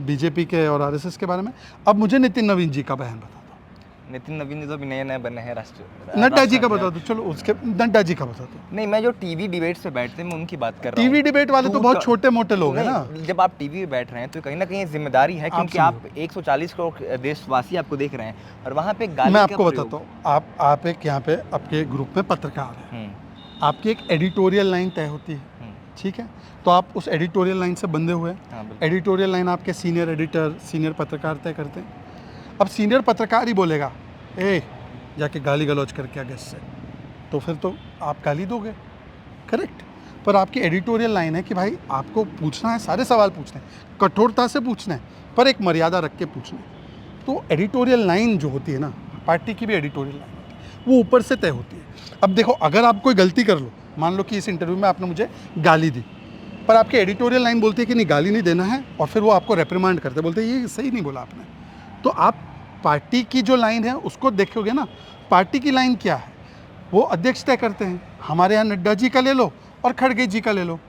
बीजेपी के और आरएसएस के बारे में। अब मुझे नितिन नवीन जी का बयान बता दो। नितिन नवीन जी तो अभी नए नए बने हैं राष्ट्र नड्डा जी का राष्ट्र बता दो, चलो उसके नड्डा जी का बता दो। नहीं, मैं जो टीवी डिबेट्स पे बैठते हैं मैं उनकी बात कर रहा हूँ। टीवी डिबेट वाले तो बहुत छोटे मोटे लोग हैं ना। नहीं, जब आप टीवी पे बैठ रहे हैं तो कहीं ना कहीं जिम्मेदारी है, क्योंकि आप 140 करोड़ देशवासी आपको देख रहे हैं और वहाँ पे गाली मैं का आपको प्रयोग- बताता हूँ, आप एक यहाँ पे आपके ग्रुप में पत्रकार हैं, हम्म, आपकी एक एडिटोरियल लाइन तय होती है, हम्म, ठीक है, तो आप उस एडिटोरियल लाइन से बंधे हुए हैं। हाँ, बिल्कुल। एडिटोरियल लाइन आपके सीनियर एडिटर, सीनियर पत्रकार तय करते हैं। अब सीनियर पत्रकार ही बोलेगा ए जाके गाली गलौज करके आ गेस्ट से, तो फिर तो आप गाली दोगे, करेक्ट। पर आपकी एडिटोरियल लाइन है कि भाई आपको पूछना है, सारे सवाल पूछने हैं, कठोरता से पूछना है, पर एक मर्यादा रख के पूछना है। तो एडिटोरियल लाइन जो होती है ना, पार्टी की भी एडिटोरियल लाइन होती है, वो ऊपर से तय होती है। अब देखो, अगर आप कोई गलती कर लो, मान लो कि इस इंटरव्यू में आपने मुझे गाली दी, पर आपकी एडिटोरियल लाइन बोलती है कि नहीं गाली नहीं देना है, और फिर वो आपको रेप्रिमांड करते, बोलते हैं ये सही नहीं बोला आपने। तो आप पार्टी की जो लाइन है उसको देखोगे ना, पार्टी की लाइन क्या है वो अध्यक्ष तय करते हैं। हमारे यहाँ नड्डा जी का ले लो और खड़गे जी का ले लो,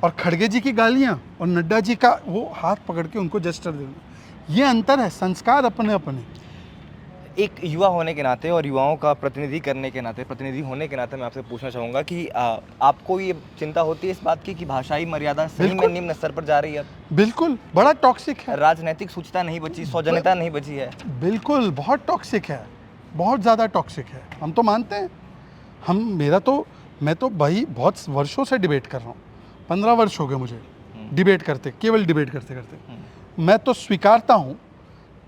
और खड़गे जी की गालियाँ और नड्डा जी का वो हाथ पकड़ के उनको जेस्चर देना, ये अंतर है। संस्कार अपने अपने। एक युवा होने के नाते और युवाओं का प्रतिनिधि करने के नाते, प्रतिनिधि होने के नाते मैं आपसे पूछना चाहूँगा कि आपको ये चिंता होती है इस बात की कि भाषाई मर्यादा सही में बिल्कुल। निम्न स्तर पर जा रही है? बिल्कुल, बड़ा टॉक्सिक है, राजनीतिक शुचिता नहीं बची, सौजन्यता नहीं बची है। बिल्कुल बहुत टॉक्सिक है, बहुत ज़्यादा टॉक्सिक है। हम तो मानते हैं, मैं तो भाई बहुत वर्षों से डिबेट कर रहा हूँ, 15 वर्ष हो गए मुझे डिबेट करते, केवल डिबेट करते करते। मैं तो स्वीकारता हूँ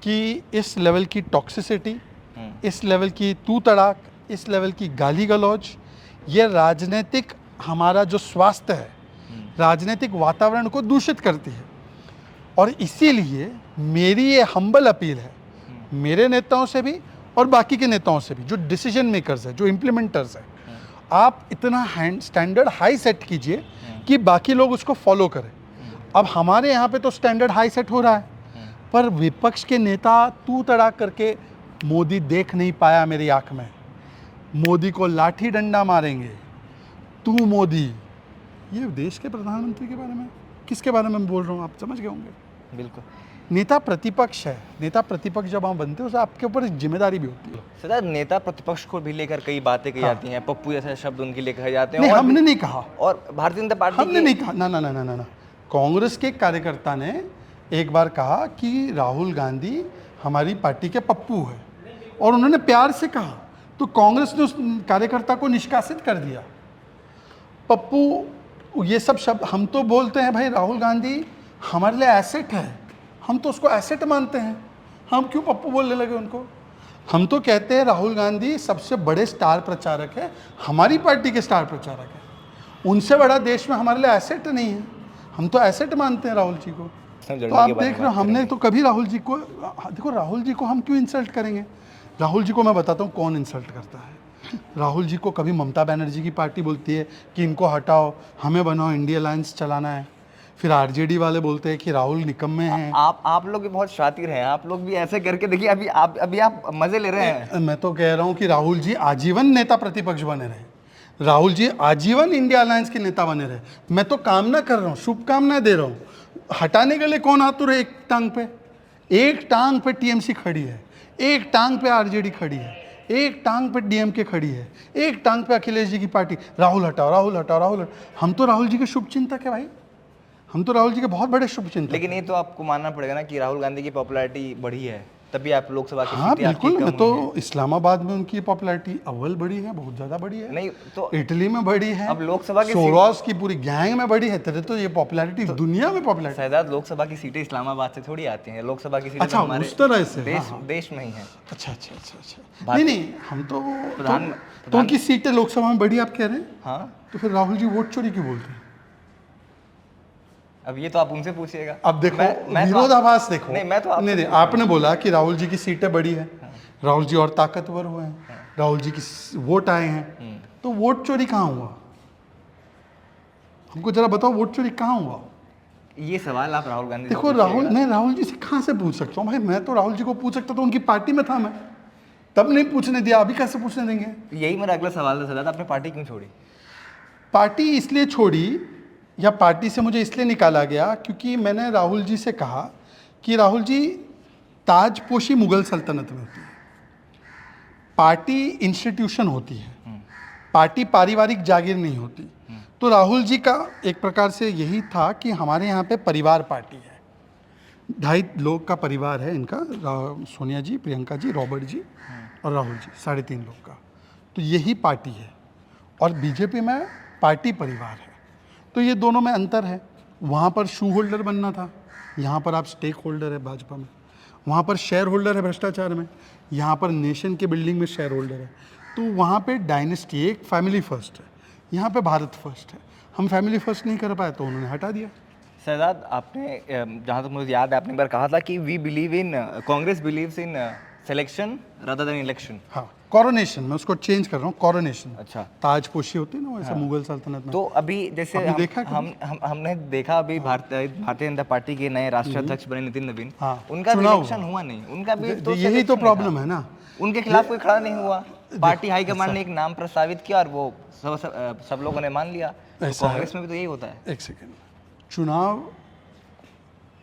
कि इस लेवल की टॉक्सिसिटी, इस लेवल की तू तड़ाक, इस लेवल की गाली गलौज, ये राजनीतिक हमारा जो स्वास्थ्य है, राजनीतिक वातावरण को दूषित करती है। और इसीलिए मेरी ये हम्बल अपील है मेरे नेताओं से भी और बाकी के नेताओं से भी, जो डिसीजन मेकर्स है, जो इम्प्लीमेंटर्स है, आप इतना स्टैंडर्ड हाई सेट कीजिए कि बाकी लोग उसको फॉलो करें। अब हमारे यहाँ पे तो स्टैंडर्ड हाई सेट हो रहा है, पर विपक्ष के नेता तू तड़ाक करके, मोदी देख नहीं पाया मेरी आंख में, मोदी को लाठी डंडा मारेंगे, तू मोदी। ये देश के प्रधानमंत्री के बारे में, किसके बारे में बोल रहा हूँ, आप समझ गए होंगे। बिल्कुल। नेता प्रतिपक्ष है, नेता प्रतिपक्ष जब हम बनते हैं तो आपके ऊपर एक जिम्मेदारी भी होती है। सदा नेता प्रतिपक्ष को भी लेकर कई बातें कही जाती हैं, पप्पू जैसे शब्द उनके लिए कहे जाते हैं। नहीं, और हमने नहीं कहा, और भारतीय जनता पार्टी हमने नहीं कहा, ना ना ना ना ना ना। कांग्रेस के कार्यकर्ता ने एक बार कहा कि राहुल गांधी हमारी पार्टी के पप्पू है, और उन्होंने प्यार से कहा, तो कांग्रेस ने उस कार्यकर्ता को निष्कासित कर दिया। पप्पू, ये सब शब्द हम तो बोलते हैं भाई राहुल गांधी हमारे लिए एसेट है, हम तो उसको एसेट मानते हैं, हम क्यों पप्पू बोलने लगे उनको। हम तो कहते हैं राहुल गांधी सबसे बड़े स्टार प्रचारक है, हमारी पार्टी के स्टार प्रचारक है, उनसे बड़ा देश में हमारे लिए एसेट नहीं है, हम तो एसेट मानते हैं राहुल जी को। तो आप देख रहे हो, हमने तो कभी राहुल जी को, देखो राहुल जी को हम क्यों इंसल्ट करेंगे। राहुल जी को मैं बताता हूँ कौन इंसल्ट करता है। राहुल जी को कभी ममता बनर्जी की पार्टी बोलती है कि इनको हटाओ, हमें बनाओ, इंडिया अलायंस चलाना है। फिर आरजेडी वाले बोलते हैं कि राहुल निकम्मे हैं। आप लोग भी बहुत शातिर हैं, आप लोग भी ऐसे करके देखिए, अभी आप मजे ले रहे हैं। मैं तो कह रहा हूँ कि राहुल जी आजीवन नेता प्रतिपक्ष बने रहे, राहुल जी आजीवन इंडिया अलायंस के नेता बने रहे। मैं तो कामना कर रहा हूँ, शुभकामनाएं दे रहा हूँ। हटाने के लिए कौन आतुर है? एक टांग पे टीएमसी खड़ी है, एक टांग पे आरजेडी खड़ी है, एक टांग पे डीएमके खड़ी है, एक टांग पे अखिलेश जी की पार्टी। राहुल हटाओ, राहुल हटाओ, राहुल हटाओ। हम तो राहुल जी के शुभचिंतक है भाई, हम तो राहुल जी के बहुत बड़े शुभचिंतक। लेकिन ये तो आपको मानना पड़ेगा ना कि राहुल गांधी की पॉपुलैरिटी बढ़ी है, तभी आप लोकसभा की हाँ सीटें आपकी बिल्कुल, कम मैं हुई तो हैं। इस्लामाबाद में उनकी पॉपुलैरिटी अव्वल बढ़ी है, बहुत ज़्यादा बढ़ी है। नहीं तो इटली में बढ़ी है, अब लोकसभा की सोरोस की पूरी गैंग में बढ़ी है। तेरे तो ये पॉपुलैरिटी दुनिया में पॉपुलैरिटी। शहजाद, लोकसभा की सीटें इस्लामाबाद से थोड़ी आती हैं, लोकसभा की सीटें अच्छा, तो हमारे उस तरह से, देश हाँ, हाँ। देश में ही है। अच्छा अच्छा अच्छा अच्छा, नहीं नहीं, हम तो प्रधान- तो उनकी सीटें लोकसभा में बढ़ी आप कह रहे हैं, हाँ, तो फिर राहुल जी वोट चोरी क्यों बोलते हैं? अब ये तो आप उनसे पूछिएगा। अब देखो, मैं तो- विरोधाभास देखो। नहीं, मैं तो आपसे नहीं, आपने बोला कि राहुल जी की सीटें बढ़ी है, राहुल जी और ताकतवर हुए हैं, राहुल जी की वोट आए हैं, तो वोट चोरी कहाँ हुआ? हमको जरा बताओ, वोट चोरी कहाँ हुआ? ये सवाल आप राहुल गांधी से देखो राहुल, पूछिएगा। मैं राहुल जी से कहाँ से पूछ सकता हूँ भाई? मैं तो राहुल जी को पूछ सकता, तो उनकी पार्टी में था मैं, तब नहीं पूछने दिया, अभी कैसे पूछने देंगे? यही मेरा अगला सवाल था सजाद, आपने पार्टी क्यों छोड़ी? पार्टी इसलिए छोड़ी, या पार्टी से मुझे इसलिए निकाला गया क्योंकि मैंने राहुल जी से कहा कि राहुल जी, ताजपोशी मुगल सल्तनत में होती है, पार्टी इंस्टीट्यूशन होती है, पार्टी पारिवारिक जागीर नहीं होती। तो राहुल जी का एक प्रकार से यही था कि हमारे यहाँ पे परिवार पार्टी है, 2.5 लोग का परिवार है इनका, सोनिया जी, प्रियंका जी, रॉबर्ट जी और राहुल जी, 3.5 लोग का। तो यही पार्टी है और बीजेपी में पार्टी परिवार है। तो ये दोनों में अंतर है। वहाँ पर शू होल्डर बनना था, यहाँ पर आप स्टेक होल्डर है भाजपा में। वहाँ पर शेयर होल्डर है भ्रष्टाचार में, यहाँ पर नेशन के बिल्डिंग में शेयर होल्डर है। तो वहाँ पे डायनेस्टी, एक फैमिली फर्स्ट है, यहाँ पे भारत फर्स्ट है। हम फैमिली फर्स्ट नहीं कर पाए तो उन्होंने हटा दिया। शहजाद, आपने जहाँ तक मुझे याद है आपने एक बार कहा था कि we believe in, Congress believes in selection rather than election. हाँ, कॉरोनेशन, मैं उसको चेंज कर रहा हूँ, कॉरोनेशन। अच्छा। ताजपोशी होती है ना वैसे मुगल सल्तनत में। तो अभी जैसे आपने देखा हमने देखा अभी भारतीय जनता पार्टी के नए राष्ट्रीय अध्यक्ष बने नितिन नवीन, हाँ, उनका चुनाव इलेक्शन हुआ नहीं, उनका भी तो यही तो selection प्रॉब्लम था। है ना, उनके खिलाफ कोई खड़ा नहीं हुआ। पार्टी हाईकमान ने एक नाम प्रस्तावित किया और वो सब लोगों ने मान लिया। तो ऐसा है। कांग्रेस में भी तो यही होता है। एक सेकेंड, चुनाव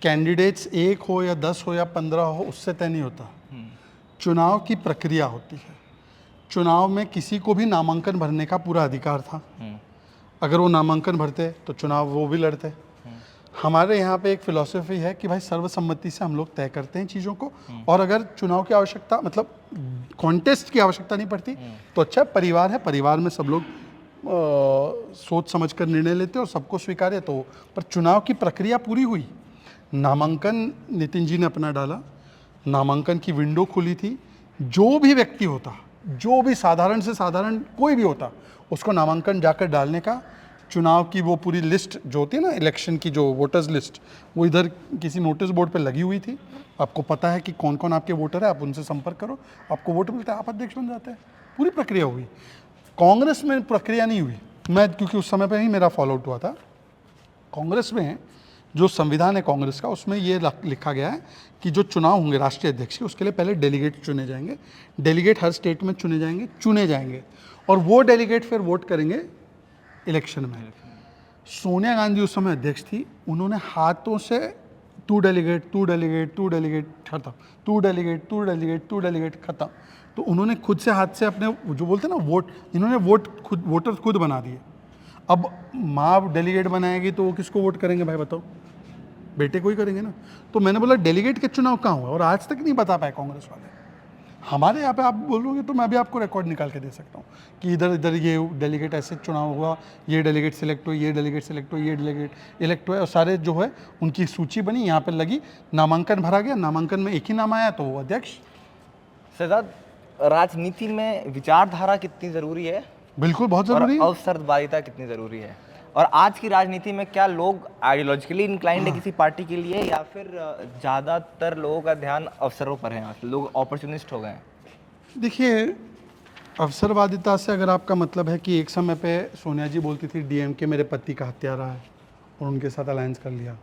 कैंडिडेट्स 1 हो या 10 हो या 15 हो उससे तय नहीं होता। चुनाव की प्रक्रिया होती है। चुनाव में किसी को भी नामांकन भरने का पूरा अधिकार था। अगर वो नामांकन भरते तो चुनाव वो भी लड़ते। हमारे यहाँ पे एक फिलॉसफी है कि भाई सर्वसम्मति से हम लोग तय करते हैं चीज़ों को, और अगर चुनाव की आवश्यकता, मतलब कॉन्टेस्ट की आवश्यकता नहीं पड़ती तो अच्छा, परिवार है, परिवार में सब लोग सोच समझ कर निर्णय लेते और सबको स्वीकार्य। तो पर चुनाव की प्रक्रिया पूरी हुई, नामांकन नितिन जी ने अपना डाला, नामांकन की विंडो खुली थी। जो भी व्यक्ति होता, जो भी साधारण से साधारण कोई भी होता, उसको नामांकन जाकर डालने का, चुनाव की वो पूरी लिस्ट जो होती है ना, इलेक्शन की जो वोटर्स लिस्ट, वो इधर किसी नोटिस बोर्ड पे लगी हुई थी। आपको पता है कि कौन कौन आपके वोटर है, आप उनसे संपर्क करो, आपको वोट मिलता है, आप अध्यक्ष बन जाते हैं। पूरी प्रक्रिया हुई। कांग्रेस में प्रक्रिया नहीं हुई। मैं क्योंकि उस समय पर ही मेरा फॉलो आउट हुआ था। कांग्रेस में जो संविधान है कांग्रेस का, उसमें ये लिखा गया है कि जो चुनाव होंगे राष्ट्रीय अध्यक्ष के, उसके लिए पहले डेलीगेट चुने जाएंगे। डेलीगेट हर स्टेट में चुने जाएंगे और वो डेलीगेट फिर वोट करेंगे इलेक्शन में। सोनिया गांधी उस समय अध्यक्ष थी, उन्होंने हाथों से टू डेलीगेट खत्म, टू डेलीगेट खत्म। तो उन्होंने खुद से हाथ से अपने जो बोलते हैं ना वोट, इन्होंने वोटर खुद बना दिए। अब माँ डेलीगेट बनाएगी तो वो किसको वोट करेंगे भाई बताओ? बेटे को ही करेंगे ना। तो मैंने बोला डेलीगेट के चुनाव कहाँ हुआ, और आज तक नहीं बता पाए कांग्रेस वाले। हमारे यहाँ पे आप बोलोगे तो मैं अभी आपको रिकॉर्ड निकाल के दे सकता हूँ कि इधर इधर ये डेलीगेट ऐसे चुनाव हुआ, ये डेलीगेट सिलेक्ट हुए, ये डेलीगेट सिलेक्ट हुए, ये डेलीगेट इलेक्ट हुए, और सारे जो है उनकी सूची बनी, यहाँ पर लगी, नामांकन भरा गया, नामांकन में एक ही नाम आया तो वो अध्यक्ष। शहजाद, राजनीति में विचारधारा कितनी ज़रूरी है? बिल्कुल बहुत ज़रूरी है। अवसरवादिता कितनी ज़रूरी है? और आज की राजनीति में क्या लोग आइडियोलॉजिकली इंक्लाइंड है किसी पार्टी के लिए, या फिर ज़्यादातर लोगों का ध्यान अवसरों पर है, लोग अपॉर्चुनिस्ट हो गए हैं? देखिए, अवसरवादिता से अगर आपका मतलब है कि एक समय पे सोनिया जी बोलती थी डीएमके मेरे पति का हत्यारा है और उनके साथ अलायंस कर लिया,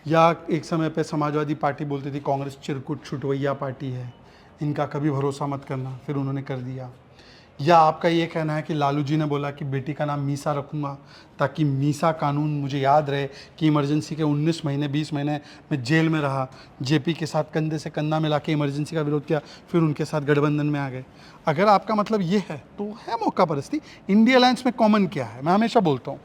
या एक समय पे समाजवादी पार्टी बोलती थी कांग्रेस चिरकुट छुटवैया पार्टी है, इनका कभी भरोसा मत करना, फिर उन्होंने कर दिया, या आपका ये कहना है कि लालू जी ने बोला कि बेटी का नाम मीसा रखूँगा ताकि मीसा कानून मुझे याद रहे कि इमरजेंसी के 19 महीने 20 महीने में जेल में रहा, जेपी के साथ कंधे से कंधा मिला के इमरजेंसी का विरोध किया, फिर उनके साथ गठबंधन में आ गए। अगर आपका मतलब ये है तो है मौका परस्ती। इंडिया अलायंस में कॉमन क्या है? मैं हमेशा बोलता हूँ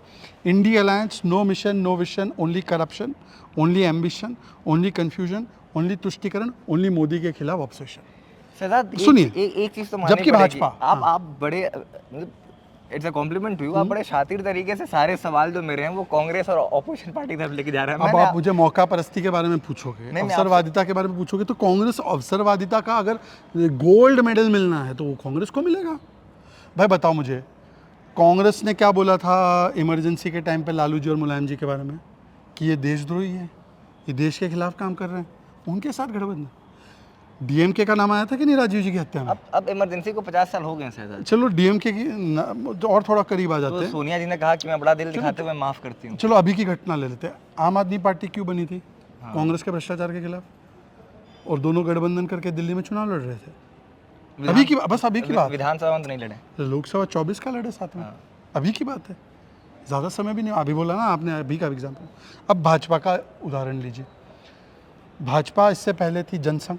India alliance, no mission, no vision, only corruption, only ambition, only confusion, only तुष्टिकरण, ओनली मोदी के खिलाफ ऑब्सेशन। सुनिए, एक चीज तो माननी जबकि पड़ेगी, भाजपा, आप बड़े, it's a compliment to you, आप बड़े शातिर तरीके से सारे सवाल जो मेरे हैं वो कांग्रेस और ऑपोजिशन पार्टी की तरफ लेके जा रहे हैं। अब आप मुझे मौका परस्ती के बारे में पूछोगे, नहीं, अवसरवादिता के बारे में पूछोगे, तो कांग्रेस अवसरवादिता का अगर गोल्ड मेडल मिलना है तो वो कांग्रेस को मिलेगा। भाई बताओ मुझे, कांग्रेस ने क्या बोला था इमरजेंसी के टाइम पे लालू जी और मुलायम जी के बारे में कि ये देशद्रोही है, ये देश के खिलाफ काम कर रहे हैं, उनके साथ गठबंधन। डीएमके का नाम आया था कि नहीं राजीव जी की हत्या में? अब इमरजेंसी को 50 साल हो गए हैं शहजाद। चलो डीएमके की और थोड़ा करीब आ जाते हैं। तो सोनिया जी ने कहा कि मैं बड़ा दिल दिखाते हुए माफ करती हूँ। चलो अभी की घटना ले लेते हैं। आम आदमी पार्टी क्यों बनी थी? कांग्रेस के भ्रष्टाचार के खिलाफ, और दोनों गठबंधन करके दिल्ली में चुनाव लड़ रहे थे। अभी की बात, विधानसभा में तो नहीं लड़े, लोकसभा 24 का लड़े साथ में। अभी की बात है, ज़्यादा समय भी नहीं। अभी बोला ना आपने, अभी का एग्जाम्पल। अब भाजपा का उदाहरण लीजिए। भाजपा इससे पहले थी जनसंघ,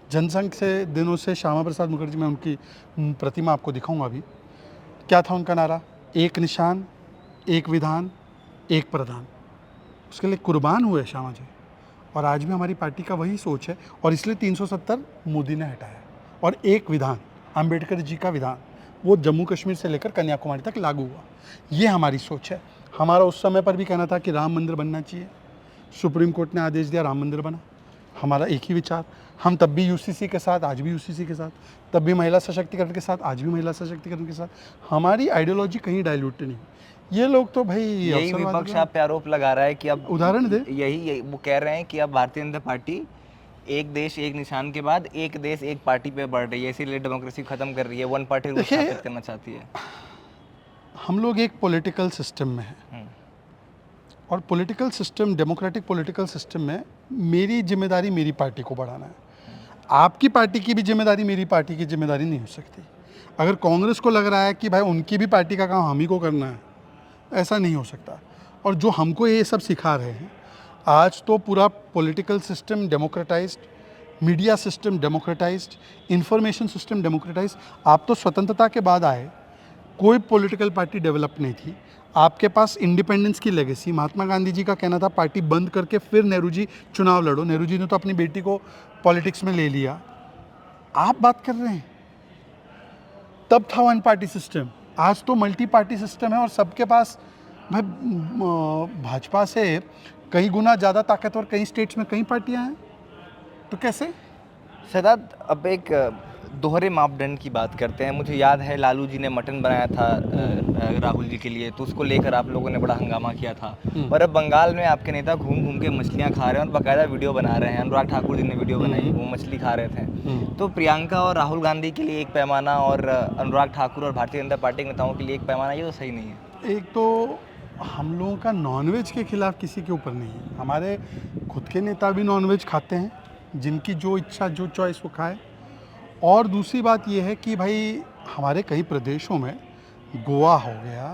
जनसंघ से दिनों से श्यामा प्रसाद मुखर्जी, मैं उनकी प्रतिमा आपको दिखाऊंगा अभी। क्या था उनका नारा? एक निशान, एक विधान, एक प्रधान। उसके लिए कुर्बान हुए श्यामा जी, और आज भी हमारी पार्टी का वही सोच है, और इसलिए 370 मोदी ने हटाया। और एक विधान, अंबेडकर जी का विधान, वो जम्मू कश्मीर से लेकर कन्याकुमारी तक लागू हुआ। ये हमारी सोच है। हमारा उस समय पर भी कहना था कि राम मंदिर बनना चाहिए, सुप्रीम कोर्ट ने आदेश दिया, राम मंदिर बना। हमारा एक ही विचार। हम तब भी यूसीसी के साथ, आज भी यूसीसी के साथ, तब भी महिला सशक्तिकरण के साथ, आज भी महिला सशक्तिकरण के साथ। हमारी आइडियोलॉजी कहीं डाइल्यूट नहीं। ये लोग तो भाई यही विपक्ष आप पे आरोप लगा रहा है कि अब उदाहरण दे, यही वो कह रहे हैं कि अब भारतीय जनता पार्टी एक देश एक निशान के बाद एक देश एक पार्टी पे बढ़ रही है, इसीलिए डेमोक्रेसी खत्म कर रही है, वन पार्टी रूल स्थापित करना चाहती है। हम लोग एक पॉलिटिकल सिस्टम में हैं, और political system, democratic political system में मेरी जिम्मेदारी मेरी पार्टी को बढ़ाना है। आपकी पार्टी की भी जिम्मेदारी मेरी पार्टी की जिम्मेदारी नहीं हो सकती। अगर कांग्रेस को लग रहा है कि भाई उनकी भी पार्टी का काम हम ही को करना है, ऐसा नहीं हो सकता। और जो हमको ये सब सिखा रहे हैं, आज तो पूरा political system democratised, media system democratised, information system democratised. आप तो स्वतंत्रता के बाद आए, कोई पॉलिटिकल पार्टी डेवलप नहीं थी। आपके पास इंडिपेंडेंस की लेगेसी, महात्मा गांधी जी का कहना था पार्टी बंद करके फिर नेहरू जी चुनाव लड़ो। नेहरू जी ने तो अपनी बेटी को पॉलिटिक्स में ले लिया। आप बात कर रहे हैं, तब था वन पार्टी सिस्टम, आज तो मल्टी पार्टी सिस्टम है, और सबके पास भाई भाजपा से कई गुना ज़्यादा ताकतवर कई स्टेट्स में कई पार्टियां हैं। तो कैसे? सदात, अब एक दोहरे मापदंड की बात करते हैं। मुझे याद है लालू जी ने मटन बनाया था राहुल जी के लिए, तो उसको लेकर आप लोगों ने बड़ा हंगामा किया था। और अब बंगाल में आपके नेता घूम घूम के मछलियाँ खा रहे हैं और बाकायदा वीडियो बना रहे हैं। अनुराग ठाकुर जी ने वीडियो बनाई, वो मछली खा रहे थे। तो प्रियंका और राहुल गांधी के लिए एक पैमाना, और अनुराग ठाकुर और भारतीय जनता पार्टी के नेताओं के लिए एक पैमाना, ये तो सही नहीं है। एक तो हम लोगों का नॉनवेज के खिलाफ किसी के ऊपर नहीं है। हमारे खुद के नेता भी नॉनवेज खाते हैं, जिनकी जो इच्छा, जो चॉइस वो खाए। और दूसरी बात ये है कि भाई हमारे कई प्रदेशों में, गोवा हो गया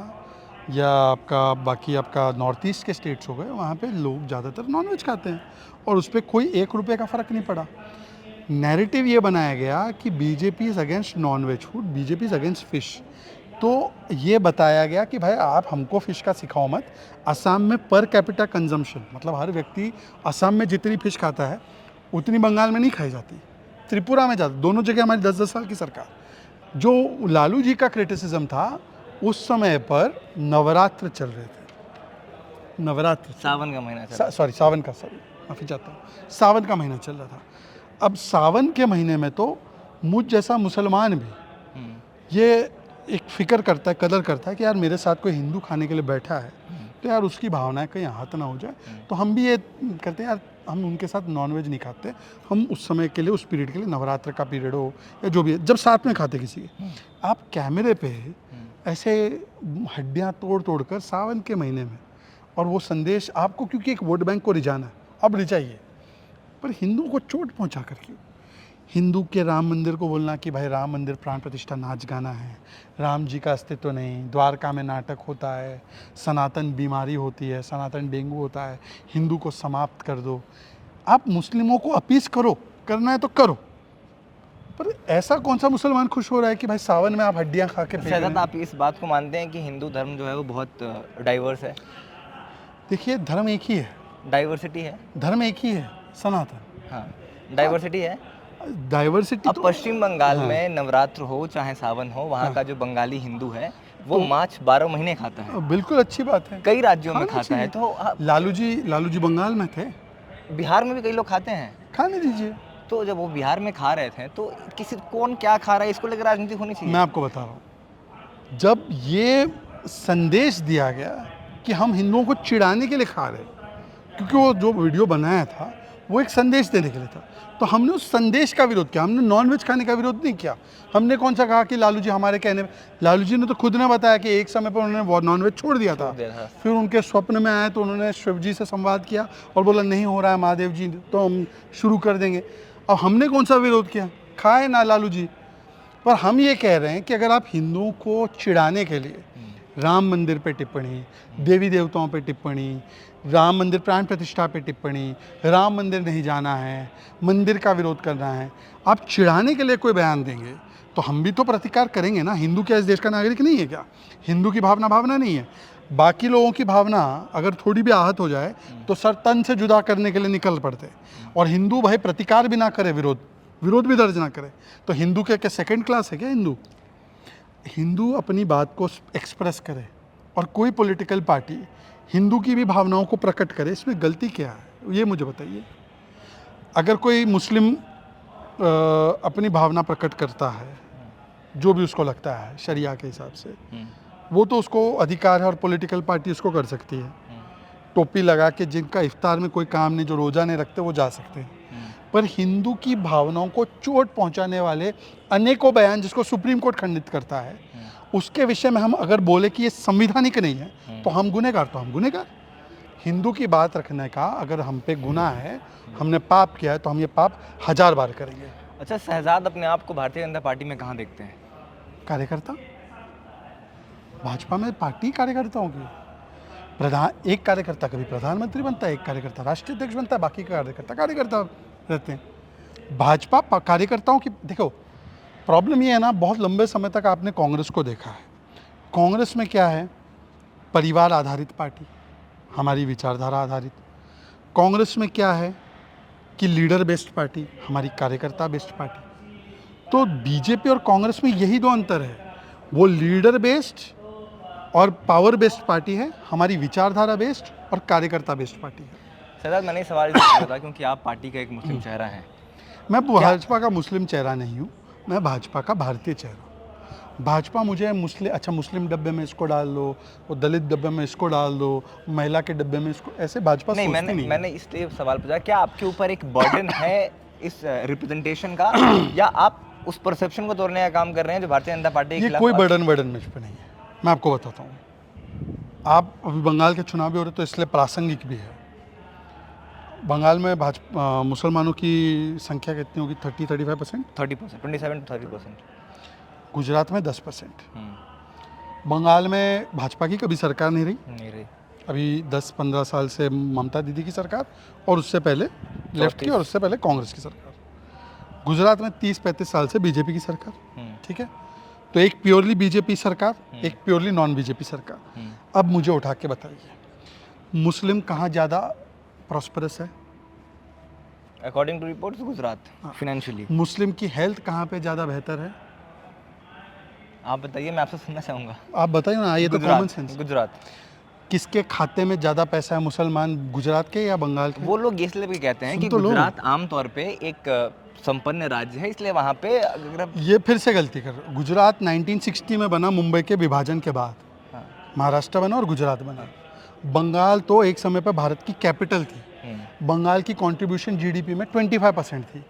या आपका बाकी आपका नॉर्थ ईस्ट के स्टेट्स हो गए, वहाँ पे लोग ज़्यादातर नॉनवेज खाते हैं, और उस पर कोई 1 रुपये का फ़र्क नहीं पड़ा। नैरेटिव ये बनाया गया कि BJP is against non veg food, BJP is against fish. तो ये बताया गया कि भाई आप हमको फ़िश का सिखाओ मत। असम में पर कैपिटा कंजम्पशन, मतलब हर व्यक्ति असम में जितनी फ़िश खाता है उतनी बंगाल में नहीं खाई जाती, त्रिपुरा में ज़्यादा। दोनों जगह हमारी 10-10 साल की सरकार। जो लालू जी का क्रिटिसिज्म था, उस समय पर नवरात्र चल रहे थे, नवरात्र, सावन का महीना सॉरी माफ़ी चाहता हूँ, सावन का महीना चल रहा था। अब सावन के महीने में तो मुझ जैसा मुसलमान भी ये एक फ़िक्र करता है, कदर करता है कि यार मेरे साथ कोई हिंदू खाने के लिए बैठा है, तो यार उसकी भावनाएं कहीं आहत ना हो जाए। तो हम भी ये करते हैं, यार हम उनके साथ नॉनवेज नहीं खाते। हम उस समय के लिए, उस पीरियड के लिए, नवरात्र का पीरियड हो या जो भी है, जब साथ में खाते किसी के, आप कैमरे पे ऐसे हड्डियाँ तोड़ तोड़ कर सावन के महीने में, और वो संदेश आपको, क्योंकि एक वोट बैंक को रिझाना है, अब रिझाइए, पर हिंदुओं को चोट पहुँचा कर क्यों? हिंदू के राम मंदिर को बोलना कि भाई राम मंदिर प्राण प्रतिष्ठा नाच गाना है, राम जी का अस्तित्व नहीं, द्वारका में नाटक होता है, सनातन बीमारी होती है, सनातन डेंगू होता है, हिंदू को समाप्त कर दो। आप मुस्लिमों को अपीस करो, करना है तो करो, पर ऐसा कौन सा मुसलमान खुश हो रहा है कि भाई सावन में आप हड्डियाँ खा के? सदात, आप इस बात को मानते हैं कि हिंदू धर्म जो है वो बहुत डाइवर्स है? देखिए, धर्म एक ही है, डाइवर्सिटी है, धर्म एक ही है, सनातन। हाँ, डाइवर्सिटी है। डाइवर्सिटी अब पश्चिम बंगाल में नवरात्र हो चाहे सावन हो, वहाँ का जो बंगाली हिंदू है वो माछ 12 महीने खाता है। बिल्कुल अच्छी बात है, कई राज्यों में खाता है। तो लालू जी बंगाल में थे, बिहार में भी कई लोग खाते हैं, खाने दीजिए। तो जब वो बिहार में खा रहे थे, तो किसी कौन क्या खा रहा है, इसको लेकर राजनीति होनी चाहिए। मैं आपको बता रहा हूँ, जब ये संदेश दिया गया कि हम हिंदुओं को चिढ़ाने के लिए खा रहे, क्योंकि वो जो वीडियो बनाया था वो एक संदेश देने के लिए था, तो हमने उस संदेश का विरोध किया। हमने नॉनवेज खाने का विरोध नहीं किया। हमने कौन सा कहा कि लालू जी हमारे कहने में, लालू जी ने तो खुद ने बताया कि एक समय पर उन्होंने नॉनवेज छोड़ दिया था, फिर उनके स्वप्न में आए तो उन्होंने शिव जी से संवाद किया और बोला नहीं हो रहा है महादेव जी, तो हम शुरू कर देंगे। अब हमने कौन सा विरोध किया? खाए ना लालू जी। पर हम ये कह रहे हैं कि अगर आप हिंदुओं को चिढ़ाने के लिए राम मंदिर पे टिप्पणी, देवी देवताओं पे टिप्पणी, राम मंदिर प्राण प्रतिष्ठा पे टिप्पणी, राम मंदिर नहीं जाना है, मंदिर का विरोध करना है, आप चिढ़ाने के लिए कोई बयान देंगे तो हम भी तो प्रतिकार करेंगे ना। हिंदू क्या इस देश का नागरिक नहीं है क्या? हिंदू की भावना नहीं है? बाकी लोगों की भावना अगर थोड़ी भी आहत हो जाए तो सर तन से जुदा करने के लिए निकल पड़ते, और हिंदू भाई प्रतिकार भी ना करे, विरोध भी दर्ज ना करे, तो हिंदू क्या सेकंड क्लास है क्या? हिंदू अपनी बात को एक्सप्रेस करे, और कोई पॉलिटिकल पार्टी हिंदू की भी भावनाओं को प्रकट करे, इसमें गलती क्या है ये मुझे बताइए। अगर कोई मुस्लिम अपनी भावना प्रकट करता है, जो भी उसको लगता है शरिया के हिसाब से, वो तो उसको अधिकार है और पॉलिटिकल पार्टी उसको कर सकती है। टोपी लगा के जिनका इफ्तार में कोई काम नहीं, जो रोज़ा नहीं रखते, वो जा सकते हैं। पर हिंदू की भावनाओं को चोट पहुंचाने वाले अनेकों बयान जिसको सुप्रीम कोर्ट खंडित करता है, उसके विषय में हम अगर बोले कि ये संविधानिक नहीं है तो हम गुनहगार। हिंदू की बात रखने का अगर हम पे गुनाह है, हमने पाप किया है, तो हम ये पाप 1000 बार करेंगे। अच्छा, शहजाद अपने आप को भारतीय जनता पार्टी में कहाँ देखते हैं? कार्यकर्ता। भाजपा में पार्टी कार्यकर्ताओं की, एक कार्यकर्ता कभी प्रधानमंत्री बनता है, एक कार्यकर्ता राष्ट्रीय अध्यक्ष बनता है, बाकी कार्यकर्ता रहते हैं। भाजपा कार्यकर्ताओं की, देखो प्रॉब्लम ये है ना, बहुत लंबे समय तक आपने कांग्रेस को देखा है। कांग्रेस में क्या है? परिवार आधारित पार्टी, हमारी विचारधारा आधारित। कांग्रेस में क्या है कि लीडर बेस्ड पार्टी, हमारी कार्यकर्ता बेस्ड पार्टी। तो बीजेपी और कांग्रेस में यही दो अंतर है, वो लीडर बेस्ड और पावर बेस्ड पार्टी है, हमारी विचारधारा बेस्ड और कार्यकर्ता बेस्ड पार्टी है। शहजाद, मैंने सवाल इसलिए किया था क्योंकि आप पार्टी का एक मुस्लिम चेहरा हैं। मैं भाजपा का मुस्लिम चेहरा नहीं हूँ, मैं भाजपा का भारतीय चेहरा हूँ। भाजपा मुझे मुस्लिम डब्बे में इसको डाल दो, वो दलित डब्बे में इसको डाल दो, महिला के डब्बे में इसको, ऐसे भाजपा नहीं, मैंने इसलिए सवाल पूछा, क्या आपके ऊपर एक बर्डन है इस रिप्रेजेंटेशन का, या आप उस परसेप्शन को तोड़ने का काम कर रहे हैं जो भारतीय जनता पार्टी के ये खिलाफ? कोई बर्डन मुझ पर नहीं है, मैं आपको बताता हूँ। आप अभी बंगाल के चुनाव भी हो रहे, तो इसलिए प्रासंगिक भी है। बंगाल में मुसलमानों की संख्या कितनी होगी? 30-35%, 30%, 27 to 30%। गुजरात में 10%। बंगाल में भाजपा की कभी सरकार नहीं रही। अभी 10-15 साल से ममता दीदी की सरकार, और उससे पहले लेफ्ट की, और उससे पहले कांग्रेस की सरकार। गुजरात में 30-35 साल से बीजेपी की सरकार। ठीक है, तो एक प्योरली बीजेपी सरकार, एक प्योरली नॉन बीजेपी सरकार। अब मुझे उठा के बताइए, मुस्लिम कहाँ ज़्यादा प्रॉस्परस है? According to reports Gujarat financially. Muslim की हेल्थ कहाँ पे ज़्यादा बेहतर है? आप बताइए, मैं आपसे सुनना चाहूँगा। आप बताइए ना, ये तो कॉमन सेंस। गुजरात। किसके खाते में ज़्यादा पैसा है, मुसलमान गुजरात के या बंगाल के? वो लोग इसलिए भी कहते हैं कि गुजरात आमतौर पे एक संपन्न राज्य है, इसलिए वहाँ पे अगर ये फिर से गलती कर रहे हो। गुजरात 1960 में बना, मुंबई के विभाजन के बाद। महाराष्ट्र बना और गुजरात बना। बंगाल तो एक समय पर भारत की कैपिटल थी। बंगाल की कंट्रीब्यूशन जीडीपी में 25% थी।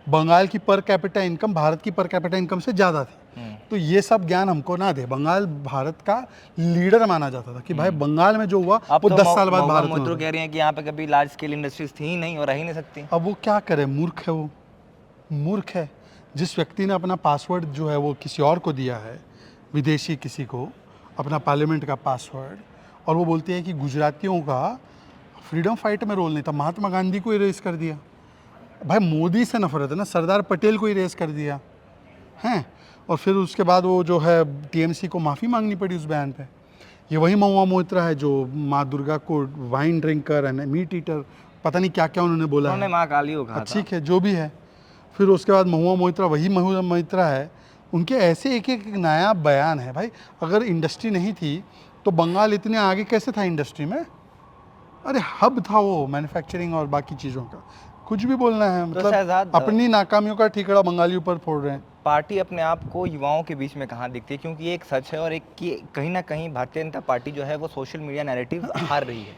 बंगाल की पर कैपिटा इनकम भारत की पर कैपिटा इनकम से ज़्यादा थी। तो ये सब ज्ञान हमको ना दे। बंगाल भारत का लीडर माना जाता था कि भाई बंगाल में जो हुआ वो 10 साल बाद भारत में। कह रही हैं कि यहाँ पे कभी लार्ज स्केल इंडस्ट्रीज थी ही नहीं और रह ही नहीं सकती। अब वो क्या करे, मूर्ख है वो, मूर्ख है। जिस व्यक्ति ने अपना पासवर्ड जो है वो किसी और को दिया है, विदेशी किसी को, अपना पार्लियामेंट का पासवर्ड, और वो बोलती है कि गुजरातियों का फ्रीडम फाइट में रोल नहीं था। महात्मा गांधी को इरेज कर दिया। भाई मोदी से नफरत है ना, सरदार पटेल को इरेज कर दिया हैं। और फिर उसके बाद वो जो है टीएमसी को माफ़ी मांगनी पड़ी उस बयान पे। ये वही महुआ मोइत्रा है जो माँ दुर्गा को wine drinker and meat eater, पता नहीं क्या क्या उन्होंने बोला है। माँ काली को कहा। ठीक है, जो भी है। फिर उसके बाद महुआ मोइत्रा वही महुआ मोइत्रा है। उनके ऐसे एक एक नया बयान है। भाई अगर इंडस्ट्री नहीं थी तो बंगाल इतने आगे कैसे था इंडस्ट्री में? अरे हब था वो मैन्युफैक्चरिंग और बाकी चीज़ों का। कुछ भी बोलना है, मतलब अपनी नाकामियों का ठीकरा बंगाली ऊपर फोड़ रहे हैं। पार्टी अपने आप को युवाओं के बीच में कहाँ दिखती है? क्योंकि एक सच है और एक कि कहीं ना कहीं भारतीय जनता पार्टी जो है वो सोशल मीडिया नैरेटिव हार रही है।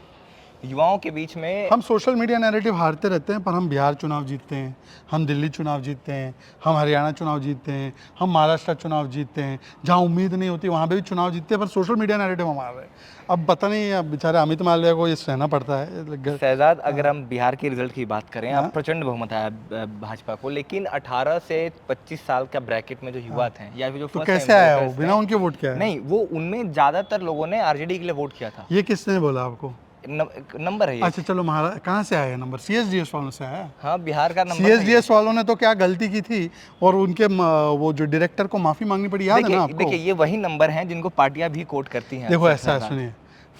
युवाओं के बीच में हम सोशल मीडिया नैरेटिव हारते रहते हैं, पर हम बिहार चुनाव जीतते हैं, हम दिल्ली चुनाव जीतते हैं, हम हरियाणा चुनाव जीतते हैं, हम महाराष्ट्र चुनाव जीतते हैं, जहाँ उम्मीद नहीं होती वहाँ पे भी चुनाव जीतते हैं, पर सोशल मीडिया नैरेटिव हम हार रहे हैं। अब पता नहीं, अब बेचारे अमित मालविया को ये सहना पड़ता है। शहजाद, अगर हम बिहार के रिजल्ट की बात करें, हाँ। अब प्रचंड बहुमत आया भाजपा को, लेकिन 18 से 25 साल का ब्रैकेट में जो युवा थे या फिर जो तो first कैसे time आया वो, voters बिना थे, उनके वोट के आया? नहीं, वो उनमें ज्यादातर लोगों ने आरजेडी के लिए वोट किया था। ये किसने बोला आपको? नंबर है ये। अच्छा चलो, महाराज कहाँ से आया नंबर? सीएसडीएस वालों से आया। हाँ, बिहार का नंबर है ये। सीएसडीएस वालों ने तो क्या गलती की थी, और उनके वो जो डायरेक्टर को माफ़ी मांगनी पड़ी, याद है ना आपको? देखिए, ये वही नंबर हैं जिनको पार्टियां भी कोट करती हैं। देखो ऐसा है, सुनिए,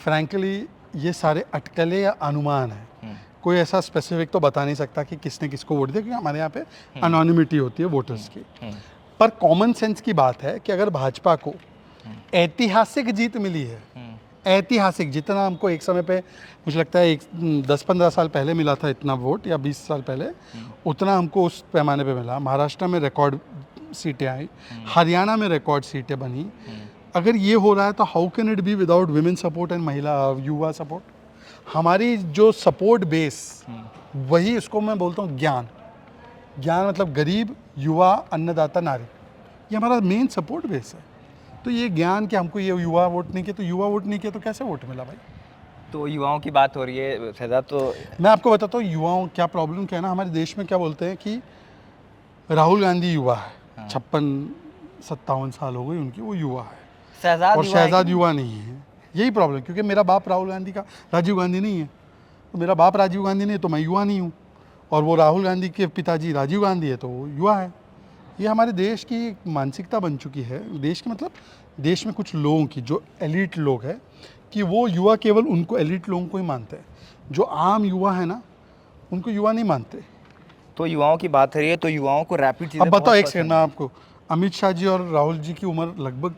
फ्रैंकली ये सारे अटकलें या अनुमान है, कोई ऐसा स्पेसिफिक तो बता नहीं सकता कि किसने किसको वोट दिया, क्योंकि हमारे यहाँ पे अनोनिमिटी होती है वोटर्स की। पर कॉमन सेंस की बात है कि अगर भाजपा को ऐतिहासिक जीत मिली है, ऐतिहासिक, जितना हमको एक समय पे मुझे लगता है 10-15 साल पहले मिला था इतना वोट, या 20 साल पहले, उतना हमको उस पैमाने पे मिला। महाराष्ट्र में रिकॉर्ड सीटें आई, हरियाणा में रिकॉर्ड सीटें बनी। अगर ये हो रहा है तो how can it be without women support and महिला युवा सपोर्ट? हमारी जो सपोर्ट बेस, वही इसको मैं बोलता हूँ ज्ञान। ज्ञान मतलब गरीब, युवा, अन्नदाता, नारी, ये हमारा मेन सपोर्ट बेस है। तो ये ज्ञान कि हमको ये युवा वोट नहीं किया, तो युवा वोट नहीं किया तो कैसे वोट मिला भाई? तो युवाओं की बात हो रही है शहजाद, तो मैं आपको बताता हूँ युवाओं क्या प्रॉब्लम क्या है ना, हमारे देश में क्या बोलते हैं कि राहुल गांधी युवा है, 56-57 साल हो गई उनकी, वो युवा है, शहजाद और शहजाद युवा नहीं है। यही प्रॉब्लम, क्योंकि मेरा बाप राहुल गांधी का राजीव गांधी नहीं है, तो मेरा बाप राजीव गांधी नहीं है तो मैं युवा नहीं हूँ, और वो राहुल गांधी के पिताजी राजीव गांधी है तो वो युवा है। ये हमारे देश की एक मानसिकता बन चुकी है, देश के मतलब देश में कुछ लोगों की, जो एलिट लोग हैं, कि वो युवा केवल उनको एलिट लोगों को ही मानते हैं, जो आम युवा है ना उनको युवा नहीं मानते। तो युवाओं की बात हो रही है, तो युवाओं को रैपिड चीज़ें अब बताओ, बहुत एक सेकंड में आपको, अमित शाह जी और राहुल जी की उम्र लगभग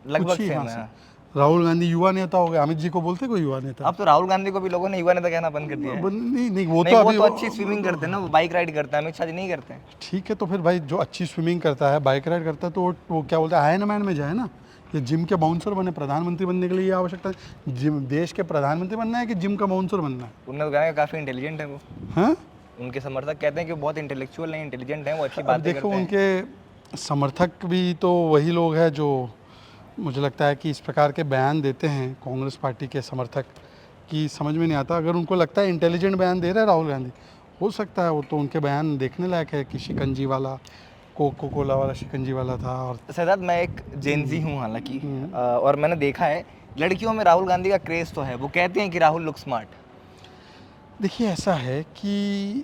कुछ ही, सेम हाँ, है। राहुल गांधी युवा नेता हो गए, अमित जी को बोलते कोई युवा नेता? अब तो राहुल गांधी को भी लोगों ने युवा नेता कहना बंद कर दिया है। नहीं नहीं, वो नहीं, तो वो अभी तो अच्छी स्विमिंग करते हैं ना, वो बाइक राइड करता है, अमित शाह जी नहीं करते हैं। ठीक है, तो फिर भाई जो अच्छी स्विमिंग करता है, बाइक राइड करता है, तो वो क्या बोलते हैं, आयरन मैन में जाए ना, ये जिम के बाउंसर बने। प्रधानमंत्री बनने के लिए ये आवश्यकता है, जिम देश के प्रधानमंत्री बनना है कि जिम का बाउंसर बनना है? उन्होंने तो कहा कि काफ़ी इंटेलिजेंट है वो। हाँ, उनके समर्थक कहते हैं कि वो बहुत इंटेलेक्चुअल नहीं, इंटेलिजेंट हैं, वो अच्छी अब बातें देखो करते हैं। उनके समर्थक भी तो वही लोग हैं जो मुझे लगता है कि इस प्रकार के बयान देते हैं, कांग्रेस पार्टी के समर्थक, कि समझ में नहीं आता। अगर उनको लगता है इंटेलिजेंट बयान दे रहे हैं राहुल गांधी, हो सकता है वो तो उनके बयान देखने लायक है, कि शिकंजी वाला, कोको कोला वाला शिकंजी वाला था। और शहजाद, मैं एक जेनजी हूँ हालांकि, और मैंने देखा है लड़कियों में राहुल गांधी का क्रेज़ तो है, वो कहते हैं कि राहुल लुक स्मार्ट। देखिए ऐसा है कि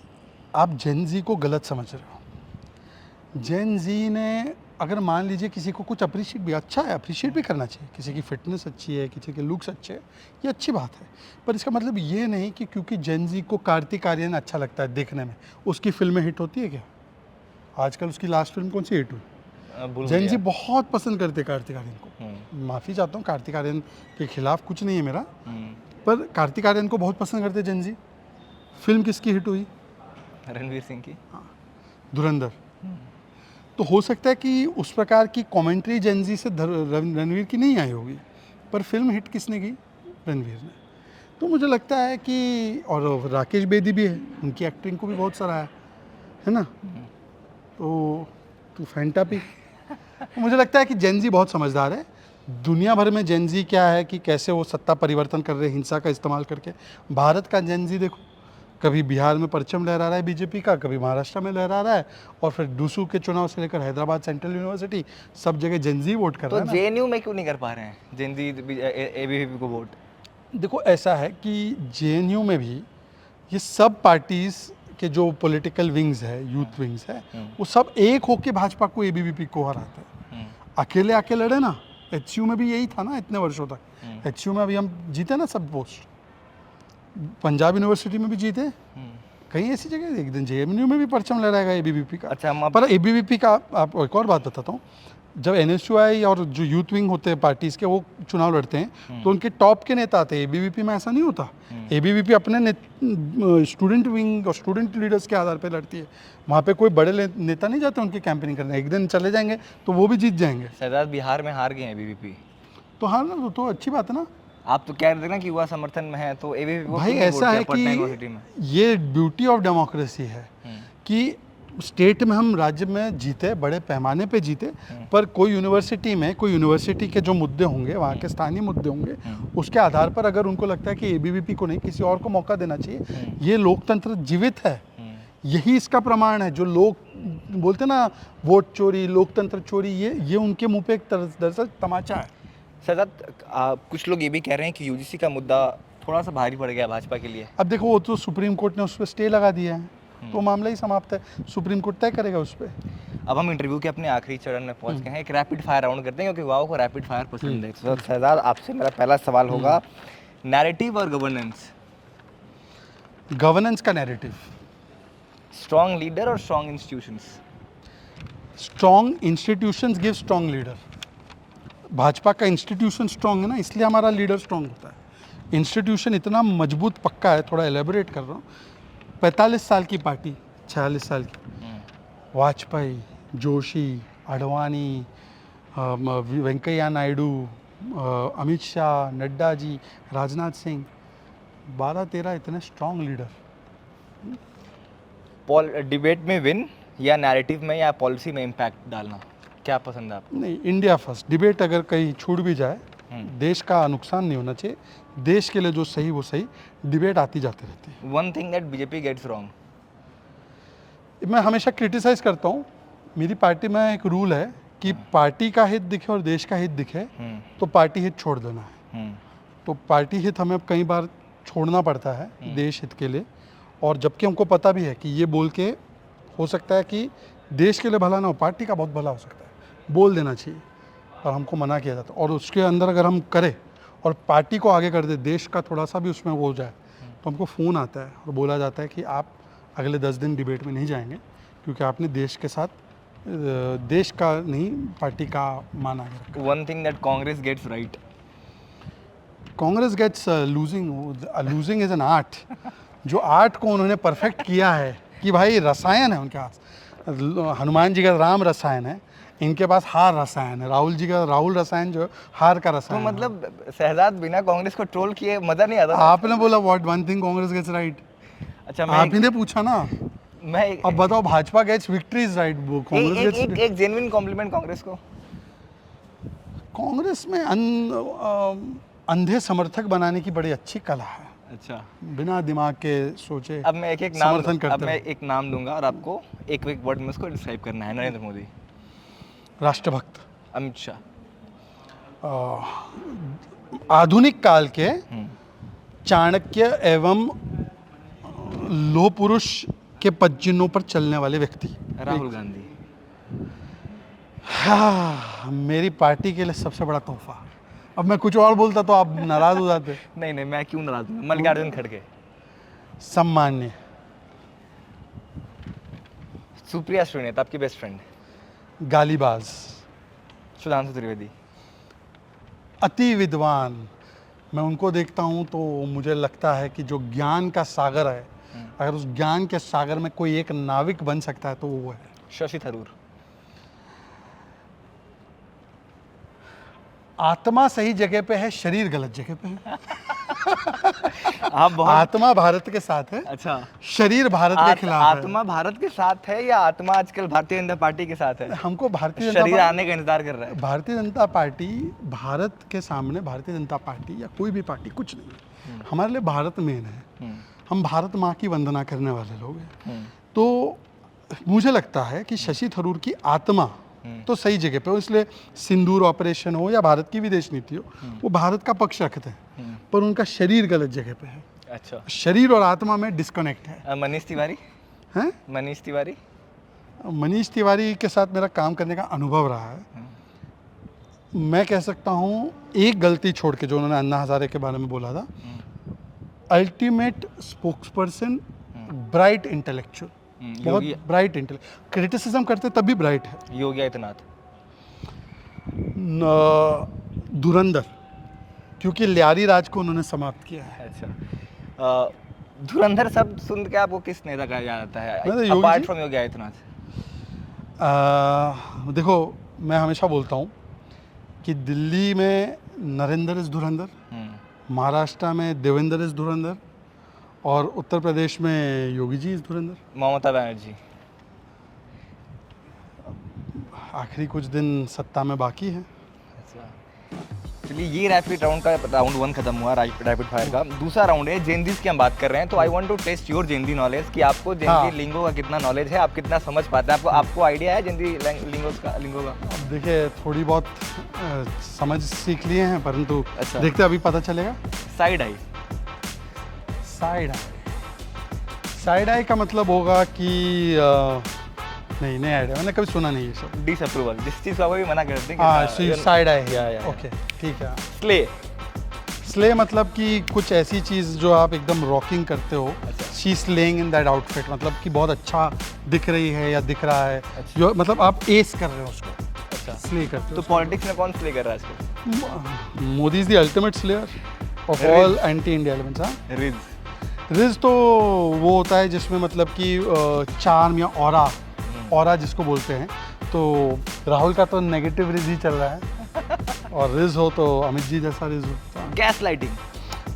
आप जेन जी को गलत समझ रहे हो। जेन जी ने, अगर मान लीजिए किसी को कुछ अप्रिशिएट भी, अच्छा है, अप्रिशिएट भी करना चाहिए, किसी की फिटनेस अच्छी है, किसी के लुक्स अच्छे हैं, ये अच्छी बात है। पर इसका मतलब ये नहीं कि क्योंकि जेन जी को कार्तिक आर्यन अच्छा लगता है देखने में, उसकी फिल्में हिट होती है क्या? आजकल उसकी लास्ट फिल्म कौन सी हिट हुई? जेन जी बहुत पसंद करते कार्तिक आर्यन को। माफ़ी चाहता हूँ, कार्तिक आर्यन के खिलाफ कुछ नहीं है मेरा, पर कार्तिक आर्यन को बहुत पसंद करते जेन जी। फिल्म किसकी हिट हुई? रणवीर सिंह की। धुरंधर। तो हो सकता है कि उस प्रकार की कमेंट्री जेन जी से रणवीर की नहीं आई होगी, पर फिल्म हिट किसने की? रणवीर ने। तो मुझे लगता है कि, और राकेश बेदी भी है, उनकी एक्टिंग को भी बहुत सराहा है ना, तो तू फैंटा पी। तो मुझे लगता है कि जेन जी बहुत समझदार है। दुनिया भर में जेन जी क्या है कि कैसे वो सत्ता परिवर्तन कर रहे हैं हिंसा का इस्तेमाल करके। भारत का जेन जी देखो, कभी बिहार में परचम लहरा रहा है बीजेपी का, कभी महाराष्ट्र में लहरा रहा है, और फिर डूसू के चुनाव से लेकर हैदराबाद सेंट्रल यूनिवर्सिटी, सब जगह जेन जी वोट कर रहा है ना। जेएनयू में क्यों नहीं कर पा रहे हैं जेन जी एबीवीपी को वोट? देखो ऐसा है कि जेएनयू में भी ये सब पार्टीज़ के जो पॉलिटिकल विंग्स है, यूथ विंग्स है, वो सब एक होके भाजपा को, एबीवीपी को हराते हैं। अकेले आके लड़े ना, एचयू में भी यही था ना इतने वर्षों तक। एचयू में अभी हम जीते ना सब पोस्ट, पंजाब यूनिवर्सिटी में भी जीते, कहीं ऐसी जगह एक दिन जेएनयू में भी परचम लहराएगा एबीवीपी का। अच्छा, पर एबीवीपी का आपको एक और बात बताता हूँ, जब एनएसयूआई और जो यूथ विंग होते हैं पार्टीज़ के, वो चुनाव लड़ते हैं तो उनके टॉप के नेता आते हैं। एबीवीपी में ऐसा नहीं होता। एबीवीपी अपने स्टूडेंट विंग और स्टूडेंट लीडर्स के आधार पर लड़ती है। वहाँ पे कोई बड़े नेता नहीं जाते उनकी कैंपेनिंग करने, एक दिन चले जाएंगे तो वो भी जीत जाएंगे। शहजाद, बिहार में हार गए हैं एबीवीपी। तो हाँ ना, तो अच्छी बात है ना। आप तो कह रहे थे ना कि युवा समर्थन में है, तो एबीवीपी को भाई क्यों नहीं वोट ऐसा किया है पटना यूनिवर्सिटी में? कि ये ब्यूटी ऑफ डेमोक्रेसी है कि स्टेट में हम राज्य में जीते, बड़े पैमाने पे जीते, पर कोई यूनिवर्सिटी के जो मुद्दे होंगे, वहाँ के स्थानीय मुद्दे होंगे, उसके आधार पर अगर उनको लगता है कि एबीवीपी को नहीं किसी और को मौका देना चाहिए, ये लोकतंत्र जीवित है। यही इसका प्रमाण है। जो लोग बोलते ना वोट चोरी, लोकतंत्र चोरी, ये उनके मुंह पे एक दरअसल तमाचा है। शहजाद, कुछ लोग ये भी कह रहे हैं कि यूजीसी का मुद्दा थोड़ा सा भारी पड़ गया भाजपा के लिए। अब देखो, वो तो सुप्रीम कोर्ट ने उस पर स्टे लगा दिया है, तो मामला ही समाप्त है, सुप्रीम कोर्ट तय करेगा उस पर। अब हम इंटरव्यू के अपने आखिरी चरण में पहुंच गए हैं। एक रैपिड फायर राउंड करते हैं, क्योंकि युवाओं को रैपिड फायर पसंद है। तो शहजाद, आपसे मेरा पहला सवाल होगा, नैरेटिव और गवर्नेंस? गवर्नेंस का नैरेटिव। स्ट्रॉन्ग लीडर और strong institutions? Strong institutions give strong leader. Bhajpa का इंस्टीट्यूशन स्ट्रॉन्ग है ना, इसलिए हमारा लीडर स्ट्रॉन्ग होता है। इंस्टीट्यूशन इतना मजबूत पक्का है, थोड़ा एलेबोरेट कर रहा हूँ। 45 साल की पार्टी, 46 साल की, वाजपेयी, जोशी, आडवाणी, वेंकैया नायडू, अमित शाह, नड्डा जी, राजनाथ सिंह, 12-13 इतने स्ट्रॉन्ग लीडर। डिबेट में विन या नैरेटिव में या पॉलिसी में इम्पैक्ट डालना, क्या पसंद है आपको? नहीं, इंडिया फर्स्ट। डिबेट अगर कहीं छूट भी जाए, देश का नुकसान नहीं होना चाहिए। देश के लिए जो सही वो सही, डिबेट आती जाती रहती है। One thing that BJP gets wrong? मैं हमेशा क्रिटिसाइज करता हूँ। मेरी पार्टी में एक रूल है कि पार्टी का हित दिखे और देश का हित दिखे तो पार्टी हित छोड़ देना है। तो पार्टी हित हमें कई बार छोड़ना पड़ता है देश हित के लिए, और जबकि हमको पता भी है कि ये बोल के हो सकता है कि देश के लिए भला ना हो, पार्टी का बहुत भला हो सकता है, बोल देना चाहिए, और हमको मना किया जाता है। और उसके अंदर अगर हम करें और पार्टी को आगे कर दे, देश का थोड़ा सा भी उसमें वो हो जाए, तो हमको फ़ोन आता है और बोला जाता है कि आप अगले 10 दिन डिबेट में नहीं जाएंगे, क्योंकि आपने देश के साथ, देश का नहीं, पार्टी का मान आगे रखा। One thing that Congress gets right? Congress gets losing is an art. जो आर्ट को उन्होंने परफेक्ट किया है कि भाई रसायन है उनके पास। हनुमान जी का राम रसायन है, इनके पास हार रसायन है। राहुल जी का राहुल रसायन जो है, हार का तो रसायन है। मतलब शहजाद, बिना कांग्रेस को ट्रोल किए मजा नहीं आता? आपने बोला what one thing Congress gets right. अच्छा, आप ही ने पूछा ना। मैं अब बताओ, Bhajpa gets victory is right, वो कांग्रेस गेट्स। एक जेन्युइन कॉम्प्लीमेंट कांग्रेस को। कांग्रेस में अंधे समर्थक बनाने की बड़ी अच्छी कला है। अच्छा, बिना दिमाग के सोचे अब मैं एक नाम समर्थन करते अब मैं एक नाम दूंगा और आपको एक वर्ड में उसको डिस्क्राइब करना है। नरेंद्र मोदी, राष्ट्रभक्त, अमित शाह, आधुनिक काल के चाणक्य एवं लोह पुरुष के पदचिन्हों पर चलने वाले व्यक्ति, राहुल गांधी। हाँ, मेरी पार्टी के लिए सबसे बड़ा तोहफा। अब मैं कुछ और बोलता तो आप नाराज हो जाते। नहीं, मैं क्यों नाराज हूँ? मल्लिकार्जुन खड़गे। सम्मान्य। सुप्रिया श्रीनेत, आपकी बेस्ट फ्रेंड। गालीबाज। सुधांशु त्रिवेदी। अति विद्वान। मैं उनको देखता हूँ तो मुझे लगता है कि जो ज्ञान का सागर है, अगर उस ज्ञान के सागर में कोई एक नाविक बन सकता है तो वो है शशि थरूर। आत्मा सही जगह पे है, शरीर गलत जगह पे है। आप बहुत आत्मा भारत के साथ है, अच्छा, शरीर भारत के खिलाफ है। आत्मा भारत के साथ है या आत्मा आजकल भारतीय जनता पार्टी के साथ है? हमको भारतीय जनता शरीर आने का इंतजार कर रहा है। भारतीय जनता पार्टी, भारत के सामने भारतीय जनता पार्टी या कोई भी पार्टी कुछ नहीं है। हमारे लिए भारत मेन है। हम भारत माँ की वंदना करने वाले लोग हैं। तो मुझे लगता है कि शशि थरूर की आत्मा तो सही जगह पे हो, इसलिए सिंदूर ऑपरेशन हो या भारत की विदेश नीति हो, वो भारत का पक्ष रखते हैं, पर उनका शरीर गलत जगह पे है। अच्छा, शरीर और आत्मा में डिस्कनेक्ट है। मनीष तिवारी हैं? मनीष तिवारी। मनीष तिवारी के साथ मेरा काम करने का अनुभव रहा है। मैं कह सकता हूँ एक गलती छोड़ के, जो उन्होंने अन्ना हजारे के बारे में बोला था, अल्टीमेट स्पोक्सपर्सन, ब्राइट इंटेलेक्चुअल, बहुत ब्राइट इंटेलेक्ट, क्रिटिसिज्म करते तब भी ब्राइट है। योगी आदित्यनाथ। धुरंधर, क्योंकि लियारी राज को उन्होंने समाप्त किया है। अच्छा, धुरंधर शब्द सुन के आपको किस नेता का याद आता है अपार्ट फ्रॉम योगी आदित्यनाथ? देखो, मैं हमेशा बोलता हूँ कि दिल्ली में नरेंद्र इज धुरंधर, महाराष्ट्र में देवेंद्र इज धुरंधर और उत्तर प्रदेश में योगी जी इज धुरंधर। ममता बनर्जी। आखिरी कुछ दिन सत्ता में बाकी है। अच्छा, चलिए ये रैपिड राउंड का राउंड 1 खत्म हुआ रैपिड फायर का। दूसरा राउंड है जेनजीज की हम बात कर रहे हैं, तो I want to test your Gen Z knowledge कि आपको जेनजी लिंगो का कितना नॉलेज है, आप कितना समझ पाते हैं, आपको आइडिया है जेनजी लिंगो का? अब देखिए थोड़ी बहुत समझ सीख लिए हैं, परंतु अच्छा। देखते अभी पता चलेगा। Side I. Side I, side I का मतलब होगा कि नहीं आइडिया, मैंने कभी सुना नहीं ये सब। डिसअप्रूवल, जिस चीज़ को भी मना करते हैं। हाँ, साइड आई या। ओके ठीक है। स्ले। स्ले मतलब कि कुछ ऐसी चीज़ जो आप एकदम रॉकिंग करते हो। अच्छा। She slaying in that outfit, मतलब कि बहुत अच्छा दिख रही है या दिख रहा है। अच्छा। जो मतलब आप एस कर रहे हो उसको। अच्छा, स्ले करते हो। तो पॉलिटिक्स में कौन स्ले कर रहा है आजकल? Modi is the ultimate slayer of all anti India elements. हाँ, रिज तो वो होता है जिसमें मतलब कि चार्म या ऑरा जिसको बोलते हैं। तो राहुल का तो नेगेटिव रिज ही चल रहा है और रिज हो तो अमित जी जैसा रिज होता है। Gas lighting.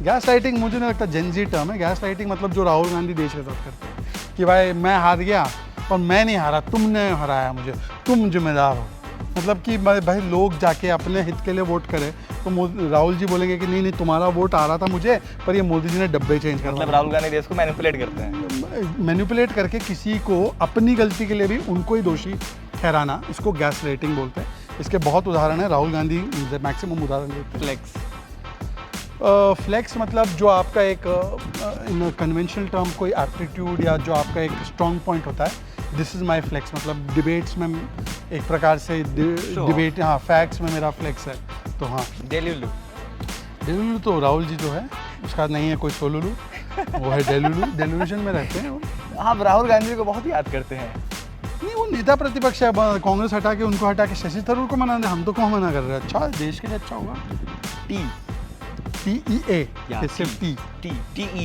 गैस लाइटिंग मुझे नहीं लगता जेनजी टर्म है। गैस लाइटिंग मतलब जो राहुल गांधी देश के साथ करते हैं कि भाई मैं हार गया और मैं नहीं हारा, तुमने हराया मुझे, तुम जिम्मेदार हो। मतलब कि भाई लोग जाके अपने हित के लिए वोट करें तो राहुल जी बोलेंगे कि नहीं तुम्हारा वोट आ रहा था मुझे, पर ये मोदी जी ने डब्बे चेंज कर। मतलब राहुल गांधी देश को मैनिपुलेट करते हैं। मैनिपुलेट करके किसी को अपनी गलती के लिए भी उनको ही दोषी ठहराना, इसको गैस लाइटिंग बोलते हैं। इसके बहुत उदाहरण हैं, राहुल गांधी मैक्सिमम उदाहरण देते हैं। फ्लेक्स। फ्लेक्स मतलब जो आपका एक इन कन्वेंशनल टर्म कोई एप्टीट्यूड या जो आपका एक स्ट्रॉन्ग पॉइंट होता है, दिस इज़ माई फ्लेक्स। मतलब डिबेट्स में एक प्रकार से डिबेट, हाँ फैक्ट्स में मेरा फ्लेक्स है। तो हाँ, डेलुलू तो राहुल जी जो है उसका नहीं है कोई सोलुलू, वो है डेलुलू, डेलुशन में रहते हैं वो। आप राहुल गांधी को बहुत याद करते हैं। नहीं, वो नेता प्रतिपक्ष है, कांग्रेस हटा के उनको हटा के शशि थरूर को मना दे, हम तो कौन मना कर रहे हैं। अच्छा देश के लिए अच्छा होगा। TEA सिर्फ टी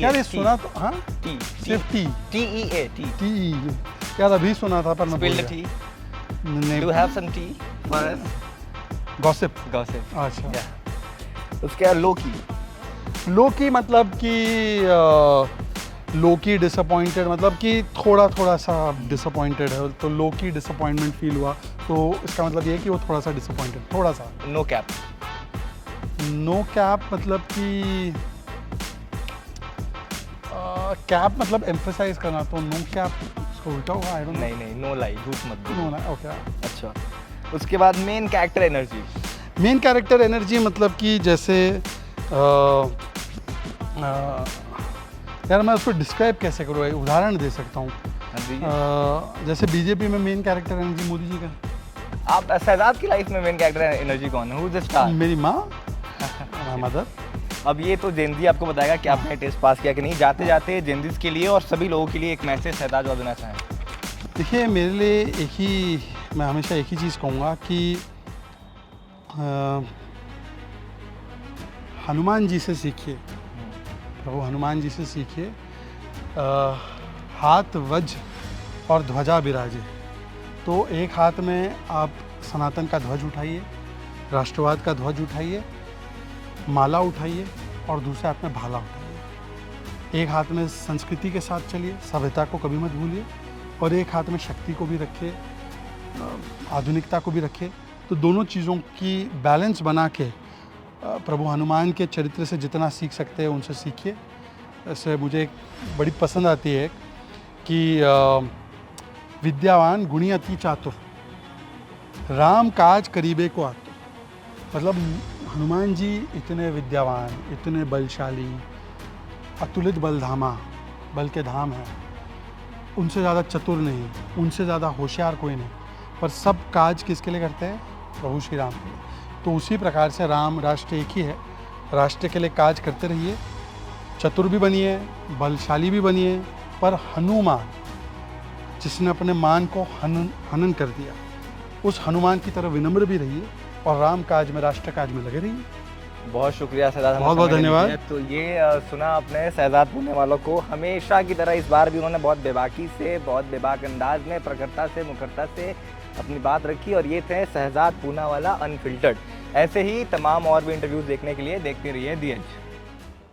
यार, ये सुना तो हाँ, सिर्फ TEA यार अभी सुना था पर मैं भूल गया। Do you have some tea for us? Gossip. अच्छा। उसके बाद लोकी मतलब कि लोकी डिसअपॉइंटेड, मतलब कि थोड़ा सा डिसअपॉइंटेड है। तो लोकी डिसअपॉइंटमेंट फील हुआ, तो इसका मतलब ये है कि वो थोड़ा सा डिसअपॉइंटेड, थोड़ा सा। नो कैप मतलब कि कैप मतलब एम्फसाइज करना, तो नो कैप उसको उल्टा होगा। I don't know. नहीं नो लाई, झूठ मत बोलो। No okay. अच्छा, उसके बाद main character energy. Main character energy मतलब कि जैसे यार मैं उसको डिस्क्राइब कैसे करूँ, उदाहरण दे सकता हूँ। जैसे बीजेपी में main character energy Modi ji का। आप शहजाद की लाइफ में मेन कैरेक्टर एनर्जी कौन है? Who is the star? मेरी माँ, मदर। अब ये तो जेनजी आपको बताएगा कि आपने टेस्ट पास किया कि नहीं। जाते जाते जेनजीज के लिए और सभी लोगों के लिए एक मैसेज शहजाद और देना चाहें। देखिए मेरे लिए मैं हमेशा एक ही चीज़ कहूँगा कि हनुमान जी से सीखिए, प्रभु हनुमान जी से सीखिए। हाथ वज्र और ध्वजा बिराजे, तो एक हाथ में आप सनातन का ध्वज उठाइए, राष्ट्रवाद का ध्वज उठाइए, माला उठाइए और दूसरे हाथ में भाला उठाइए। एक हाथ में संस्कृति के साथ चलिए, सभ्यता को कभी मत भूलिए, और एक हाथ में शक्ति को भी रखिए, आधुनिकता को भी रखिए। तो दोनों चीज़ों की बैलेंस बना के प्रभु हनुमान के चरित्र से जितना सीख सकते हैं उनसे सीखिए। ऐसे मुझे एक बड़ी पसंद आती है कि विद्यावान गुणी अति चातुर, राम काज करीबे को आतुर। मतलब हनुमान जी इतने विद्यावान, इतने बलशाली, अतुलित बलधामा, बल के धाम है, उनसे ज़्यादा चतुर नहीं, उनसे ज़्यादा होशियार कोई नहीं, पर सब काज किसके लिए करते हैं? प्रभु श्री राम के लिए। तो उसी प्रकार से राम राष्ट्र एक ही है, राष्ट्र के लिए काज करते रहिए, चतुर भी बनिए, बलशाली भी बनिए, पर हनुमान जिसने अपने मान को हनन कर दिया, उस हनुमान की तरह विनम्र भी रहिए और राम काज में, राष्ट्र काज में लगे रहिए। बहुत शुक्रिया शहजाद, बहुत बहुत धन्यवाद। तो ये सुना आपने शहजाद पूना वालों को। हमेशा की तरह इस बार भी उन्होंने बहुत बेबाकी से, बहुत बेबाक अंदाज में, प्रखरता से, मुखरता से अपनी बात रखी। और ये थे शहजाद पूना वाला अनफिल्टर्ड। ऐसे ही तमाम और भी इंटरव्यूज़ देखने के लिए देखते रहिए दी एज।